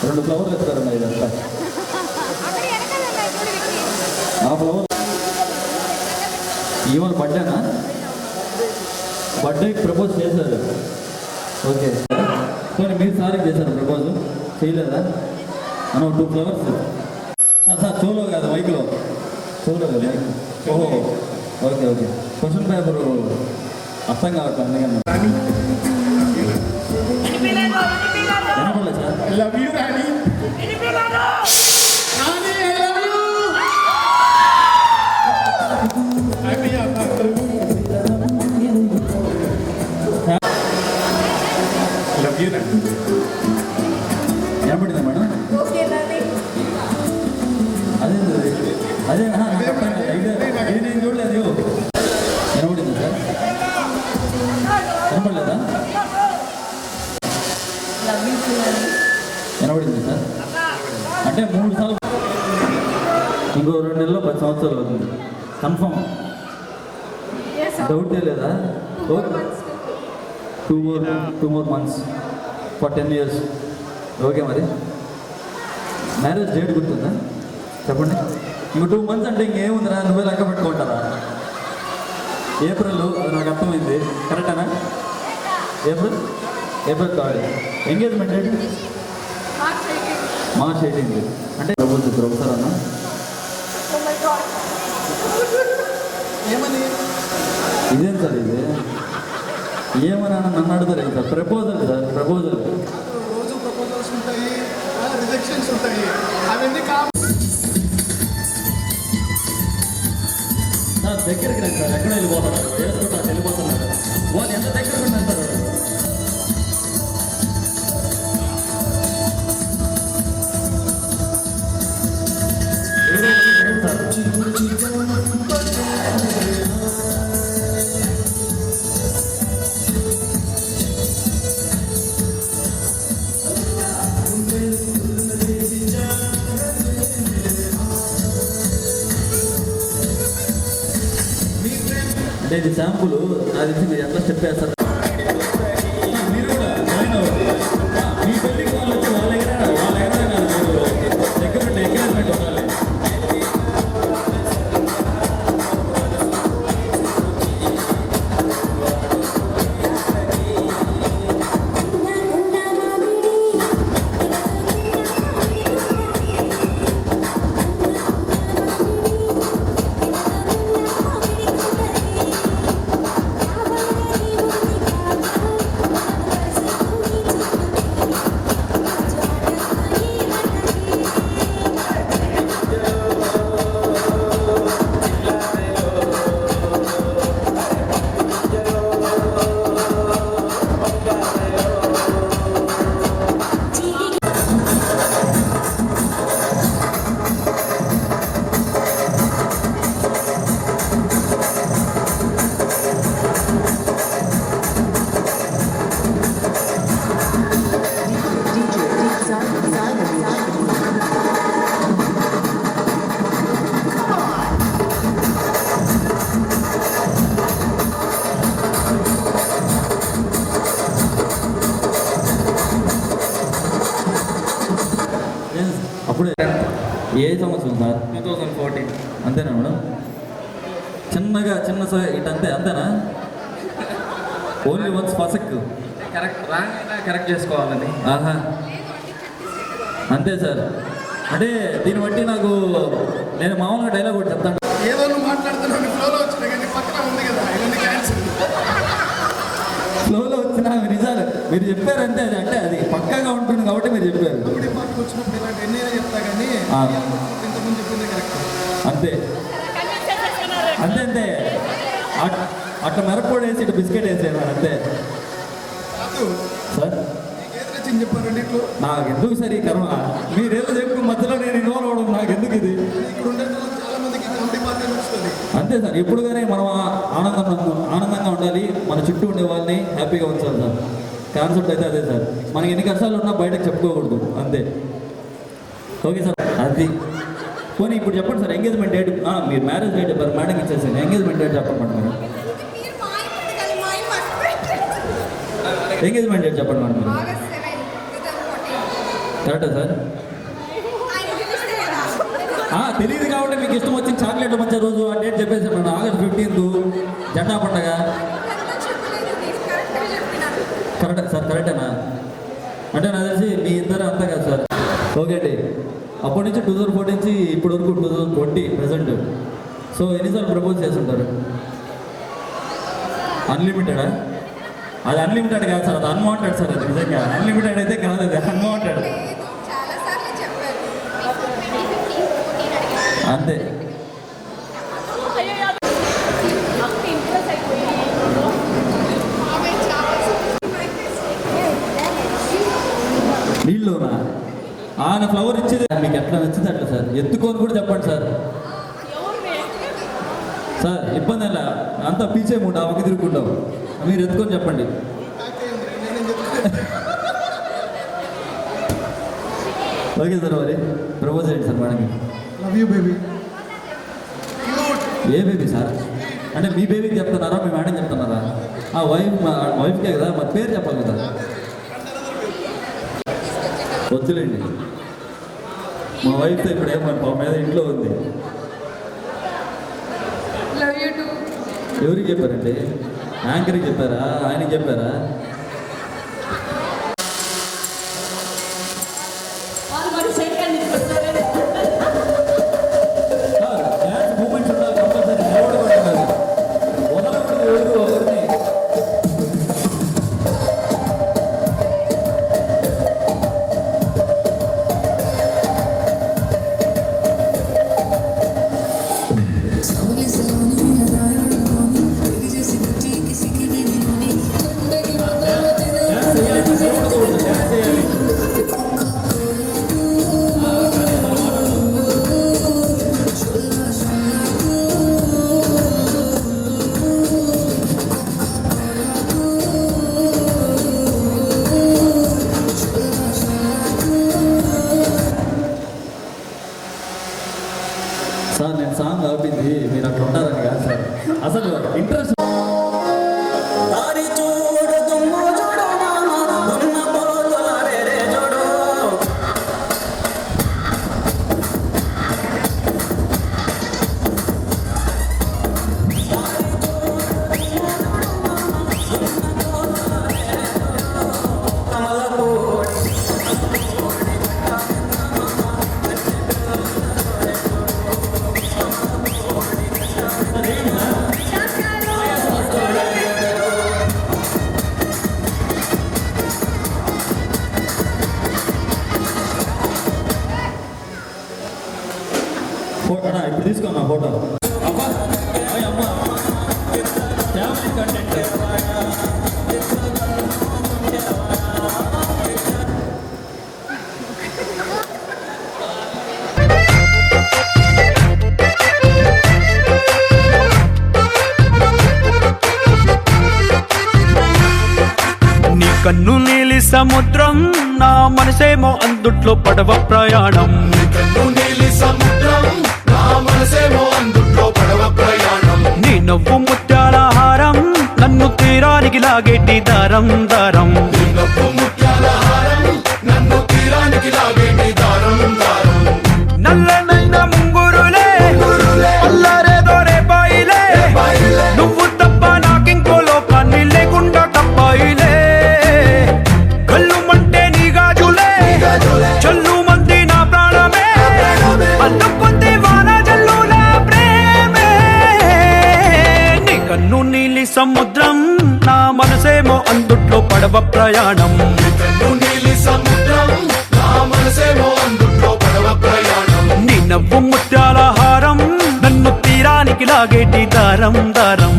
G: 2 ఫ్లవర్లు ఎత్తారమ్మా ఇదంతా. ఆ ఫ్లవర్ ఇవాళ బర్త్డేనా? బర్త్డేకి ప్రపోజ్ చేశారు. ఓకే సార్, మీరు సార్కి చేశారు ప్రపోజ్ చేయలేదా? మనం 2 ఫ్లవర్స్ సార్, చోలో కాదు మైక్లో, చోలో కదా. ఓహో ఓకే క్వశ్చన్ పేపరు అర్థం కావట్లేదు అందుకన్నా. వినపడలేదు sir.
B: I love you, Rani. Rani, I love you. I'm here, Pastor. Love you, Rani.
G: వినపడిందా మేడం? అదే నాకు అర్థం కాదు. నేను చూడలేదు. వినపడిందా సార్? వినపడలేదా? వినపడింది సార్. అంటే 3 సార్లు, ఇంకో 2 నెలల్లో 10 సంవత్సరాలు అవుతుంది కన్ఫర్మ్. డౌటే లేదా? Okay, 2 more months for 10 years. Okay, మరి మ్యారేజ్ డేట్ గుర్తుందా చెప్పండి? ఇంకో 2 months అంటే ఇంకేముందిరా, నువ్వే లెక్క పెట్టుకుంటారా? ఏప్రిల్, అది నాకు అర్థమైంది. కరెక్టేనా? ఏప్రిల్ కావాలి. Engagement date March 18th. అంటే ప్రపోజ్ ఇప్పుడు ఒకసారి అన్నా ఇదేం సార్? ఇది ఏమన్నా నన్ను అడుగుతారు సార్? Proposal sir, proposal.
B: రోజు ప్రపోజల్స్ ఉంటాయి, రిజెక్షన్స్ ఉంటాయి, అవన్నీ
G: సార్ దగ్గరికి రండి సార్. ఎక్కడ వెళ్ళిపోతున్నారు? వేసుకుంటారు, వెళ్ళిపోతున్నారు. వాళ్ళు ఎంత దగ్గర ఉన్నారు సార్? అంటే ఇది శాంపుల్, అది మీరు ఎట్లా స్టెప్ వేస్తారు? మీరు కూడా జాయిన్ అవ్వండి. మీ పెళ్ళికి వాళ్ళు వచ్చి వాళ్ళ దగ్గర దగ్గర ఎంకరేజ్మెంట్ ఉండాలి. మీన్స్ అప్పుడే ఏ సంవత్సరం సార్?
H: 2014.
G: అంతేనా మేడం? చిన్నగా చిన్న ఇటంతే అంతేనా? ఓన్లీ వన్స్ ఫసక్
H: కరెక్ట్ రాంగ్ అయినా కరెక్ట్ చేసుకోవాలని.
G: ఆహా అంతే సార్. అంటే దీన్ని బట్టి నాకు నేను మామూలుగా డైలాగ్ ఒకటి చెప్తాను.
B: ఏదో నువ్వు మాట్లాడుతున్నావు ఫ్లోలో వచ్చిన కానీ పక్కన ఉంది కదా ఇవన్నీ క్యాన్సిల్.
G: ఫ్లోలో వచ్చిన నిజాలు మీరు చెప్పారంటే అది అంటే అది పక్కాగా ఉంటుంది కాబట్టి మీరు చెప్పారు.
B: పక్కకు వచ్చినప్పుడు ఇలాంటి ఎన్నైనా చెప్తా కానీ ఇంతకుముందు చెప్పింది కరెక్ట్.
G: అంతే అంతే అంతే అట్లా మిరప్పొడి వేసి ఇటు బిస్కెట్ వేసేవాడు అంతే సార్.
B: చెప్పారండి ఇట్లు
G: నాకు ఎందుకు సరే కర్మ మీరేదో చెప్పు మధ్యలో నేను ఇన్వాల్వ్ అవ్వడం నాకు ఎందుకు ఇది.
B: ఇక్కడ ఉండే చాలా మందికి కమిటీ పార్టీ వస్తుంది
G: అంతే సార్. ఎప్పుడుగానే మనం ఆనందంగా ఉండాలి, మన చుట్టూ ఉండే వాళ్ళని హ్యాపీగా ఉంచాలి సార్. కాన్సెప్ట్ అయితే అదే సార్. మనకి ఎన్ని కష్టాలు ఉన్నా బయటకు చెప్పుకోకూడదు అంతే. Okay sir. అది పోనీ ఇప్పుడు చెప్పండి సార్ ఎంగేజ్మెంట్ డేట్. మీరు మ్యారేజ్ డేట్ చెప్పారు, మేడం ఇచ్చేసాను. ఎంగేజ్మెంట్ డేట్ చెప్పండి మేడం. ఎంగేజ్మెంట్ డేట్ చెప్పండి మేడం. కరెక్టా సార్? తెలియదు కాబట్టి మీకు ఇష్టం వచ్చిన చాక్లెట్ మంచి రోజు ఆ డేట్ చెప్పేసాను మేడం. August 15th జెండా పండగ. Correct sir. కరెక్టేనా? అంటే నాకు తెలిసి మీ ఇద్దరు అంతా కదా సార్. ఓకే అండి. అప్పటి నుంచి 2014 నుంచి ఇప్పటి వరకు 2020 ప్రెసెంట్. సో ఎన్నిసార్లు ప్రపోజ్ చేస్తుంటారు? అన్లిమిటెడా? అది అన్లిమిటెడ్ కాదు సార్, అది అన్వాంటెడ్ సార్. అది నిజంగా అన్లిమిటెడ్ అయితే కాదు, అది అన్వాంటెడ్ అంతే. నీళ్ళలోనా? ఆయన ఫ్లవర్ ఇచ్చేది మీకు ఎట్లా నచ్చింది అట్లా సార్. ఎత్తుకొని కూడా చెప్పండి సార్. సార్ ఇబ్బంది అలా అంతా పీచేయకుండా ఒక తిరుగుకుంటాం. మీరు ఎత్తుకొని చెప్పండి. Okay sir. మరి ప్రపోజ్ చేయండి sir madam.
B: Love you baby.
G: A baby sir? అంటే మీ బేబీకి చెప్తున్నారా, మీ మేడం చెప్తున్నారా? వైఫ్కే కదా, మరి పేరు చెప్పాలి కదా. వద్దులేండి, మా వైఫ్తో ఇప్పుడు ఏమన్నా మా మీద ఇంట్లో ఉంది. ఎవరికి చెప్పారండి? యాంకర్కి చెప్పారా, ఆయనకి చెప్పారా? డ్యాన్స్ మూమెంట్స్ ఉండాలి కంపల్సరీ. నిలబడబడుతున్నారు వదలకూడదు ఎవరిని. సార్ నేను సాంగ్ ఆపింది మీరు అట్లా ఉంటారని కాదు సార్. అసలు ఇంట్రెస్ట్ ఫోటోనా ఇప్పుడు తీసుకున్నా ఫోటో. అమ్మా అమ్మా ఫ్యామిలీ కంటెంట్.
C: నీ కన్ను నీలి సముద్రం, నా మనసేమో అందుట్లో పడవ ప్రయాణం. నీ నవ్వు ముత్యాల హారం, నన్ను తీరానికి లాగేటి దారం దారం. సముద్రం నా మనసేమో అందుట్లో పడవ ప్రయాణం నీ నవ్వు ముత్యాల హారం నన్ను తీరానికి లాగేటి దారం దారం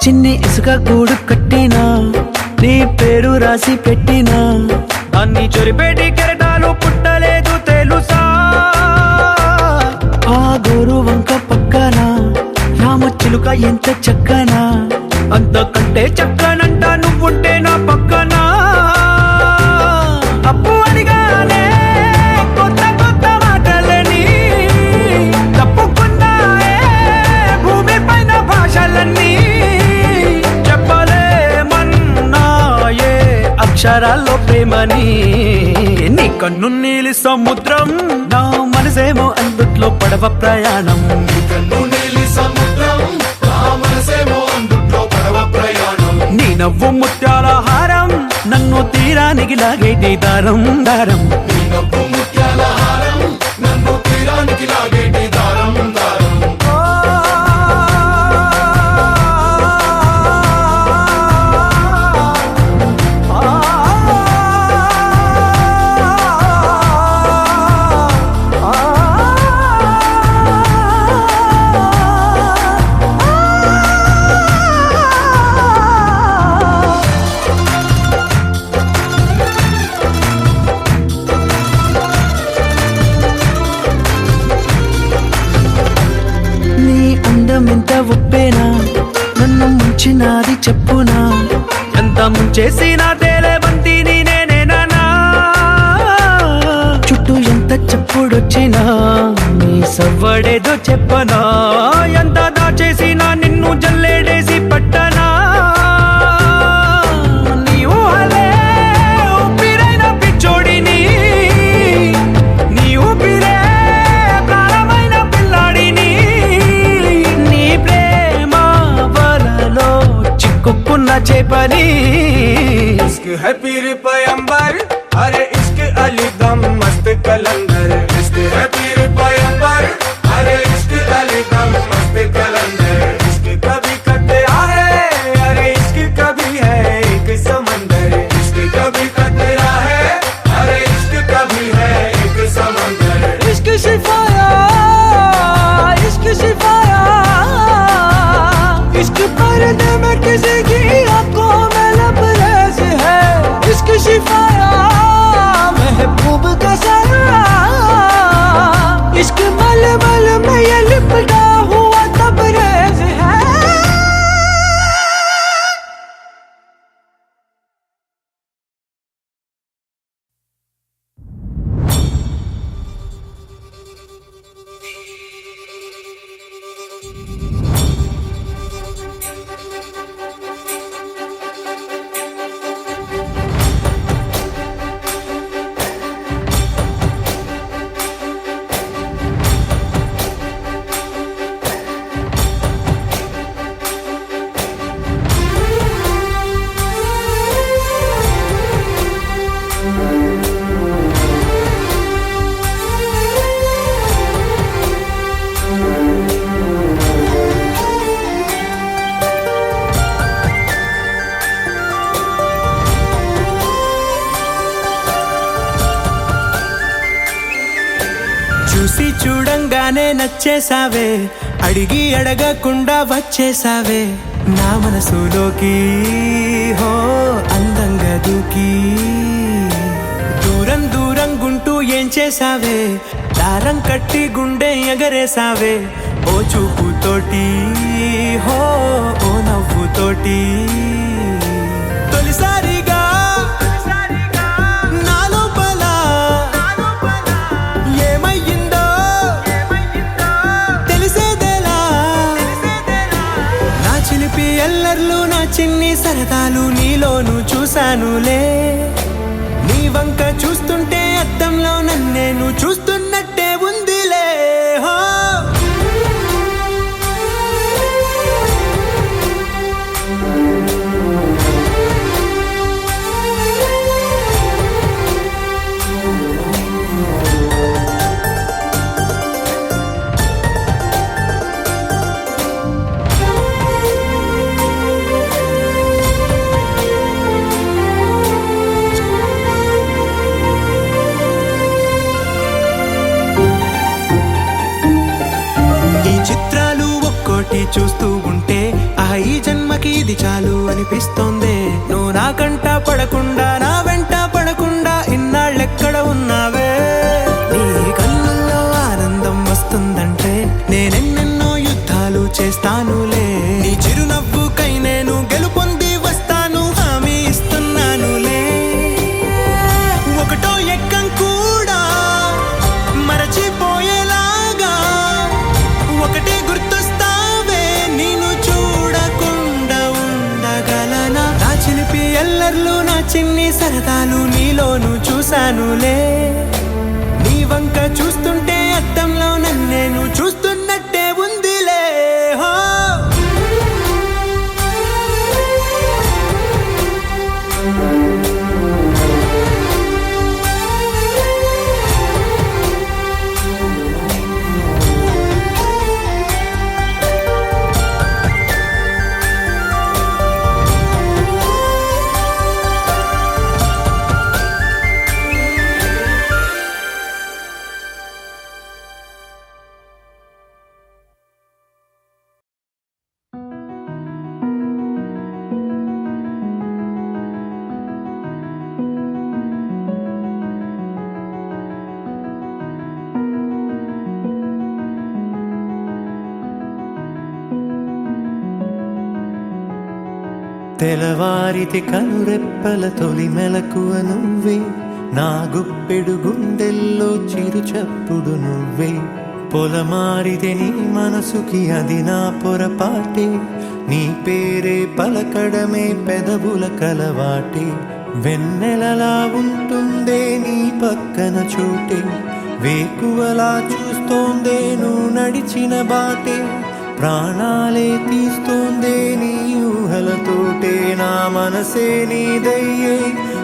E: చిన్ని ఇసుక గూడు కట్టినా నీ పేరు రాసి పెట్టినా
C: అన్ని చొరిపేటి కెరటాలు పుట్టలేదు తెలుసా
E: ఆ గోరు వంక పక్కన రామచిలుక ఎంత చక్కనా
C: అంతకంటే చక్కనంట నువ్వుంటే నా పక్కన అప్పు అడిగానే కొత్త కొత్త మాటలని తప్పుకున్నాయే భూమి పైన భాషలన్నీ చెప్పలేమన్నాయే అక్షరాల్లో ప్రేమని నీ కన్ను నీలి సముద్రం నా మనసేమో అందుట్లో పడవ ప్రయాణం నీ నవ్వు ముత్యాల హారం నన్ను తీరానికి లాగేటి దారం దారం
E: ఎంత ఉప్పేనా నన్ను ముంచినాది చెప్పునా
C: ఎంత ముంచేసినా తేలేవంతిని నేనేనా
E: చుట్టూ ఎంత చెప్పుడొచ్చినా
C: నీ సవ్వడేదో చెప్పనా ఎంత దాచేసినా నిన్ను జల్లేడేసి పట్టనా నీ ఊహలే ఊపిరైన పిచ్చోడిని నీ ఊపిరే ప్రాణమైన పిల్లాడిని నీ ప్రేమ వలలో చిక్కుకున్న చేపని
B: इश्क है पीर पैगंबर अरे इश्क अली दम मस्त कलंदर इश्क है पीर पैगंबर अरे इश्क अली दम मस्त कलंदर इश्क कभी कतरा है अरे इश्क कभी है एक समंदर इश्क कभी कतरा है अरे इश्क कभी है एक समंदर
E: इश्क शिफाया इश्क शिफाया इश्क पर्दे में किसी की आंखों में लबरेज है इश्क शिफाया महबूब का सरा इश्क मलमल में ये लिपटा हुआ तबरेज है చూసి చూడంగానే నచ్చేసావే అడిగి అడగకుండా వచ్చేసావే నా మనసులోకి హో అందంగా దూకి దూరం దూరం గుంటూ ఏం చేసావే దారం కట్టి గుండె ఎగరేసావే ఓ చూపుతోటి హో ఓ నవ్వుతోటి తొలిసారిగా ఎల్లర్లు నా చిన్ని సరదాలు నీలోను చూశానులే నీ వంక చూస్తుంటే అద్దంలో నన్నే నువ్వు చూస్తున్నట్టే ఉందిలే హో. చూస్తూ ఉంటే ఈ జన్మకి ఇది చాలు అనిపిస్తోంది. నువ్వు నా కంట పడకుండా నా వెంట పడకుండా ఇన్నాళ్ళెక్కడ ఉన్నావే. నీ కళ్ళల్లో ఆనందం వస్తుందంటే నేనెన్నెన్నో యుద్ధాలు చేస్తానులే. నీ చిరునవ్వుకై నేను గెలుపొంది వస్తాను హామీ ఇస్తున్నానులే. ఒకటో ఎక్కం కూడా మరచిపోయేలాగా ఒకటే గుర్తొస్తావే. నిన్ను చూడకుండా ఉండగలనా. నా చిలిపి ఎల్లర్లు నా చిన్ని సరదాలు నీలోను చూశానులే. నీ వంక చూస్తుంటే అద్దంలో నన్నే నువ్వు చూస్తున్నట్టే ఉందిలే హో. తెలవారితే కనురెప్పల తొలి మెలకువ నువ్వే. నా గుప్పెడు గుండెల్లో చిరు చప్పుడు నువ్వే. పొలమారితే నీ మనసుకి అది నా పొరపాటే. నీ పేరే పలకడమే పెదవుల కలవాటే. వెన్నెలలా ఉంటుందే నీ పక్కన చోటే. వేకువలా చూస్తోందే నువ్వు నడిచిన బాటే. ప్రాణాలే తీస్తోందే నీ ఊహలతోటే. నా మనసే నీదయ్యే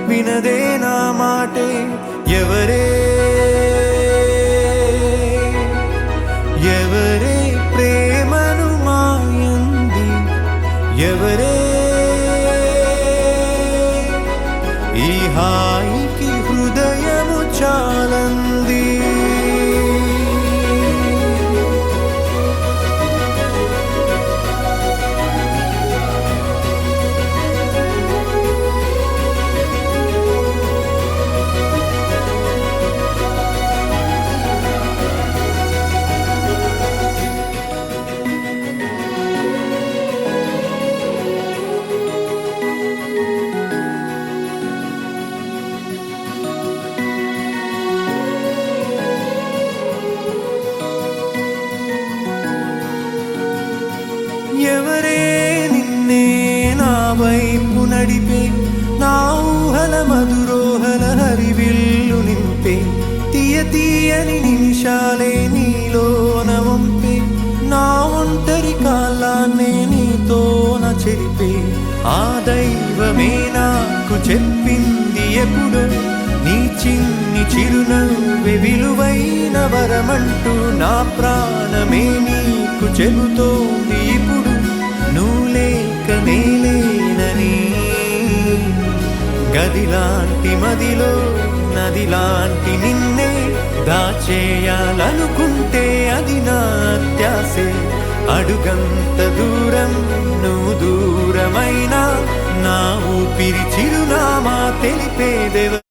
E: వినదే నా మాటే. ఎవరే ఎవరే ప్రేమను మాయంది. ఎవరే ఈ హాయికి హృదయము చాలంది. ఎవరే నిన్నే నా వైపు నడిపే. నా ఊహల మధురోహల హరివిల్లు నింపే. తీయ తీయని నిమిషాలే నీలోన వంపే. నా ఒంటరి కాలాన్నే నీతోన చెరిపే. ఆ దైవమే నాకు చెప్పింది ఎప్పుడు. నీ చిన్ని చిరునవ్వే విలువైన వరమంటూ. నా ప్రాణమే నీకు చెబుతోంది ఇప్పుడు. నువ్వు లేక నేలేనని. గదిలాంటి మదిలో నదిలాంటి నిన్నే దాచేయాలనుకుంటే అది నా అత్యాసే. అడుగంత దూరం నువ్వు దూరమైనా నా ఊపిరి చిరునామా తెలిపేదెవ.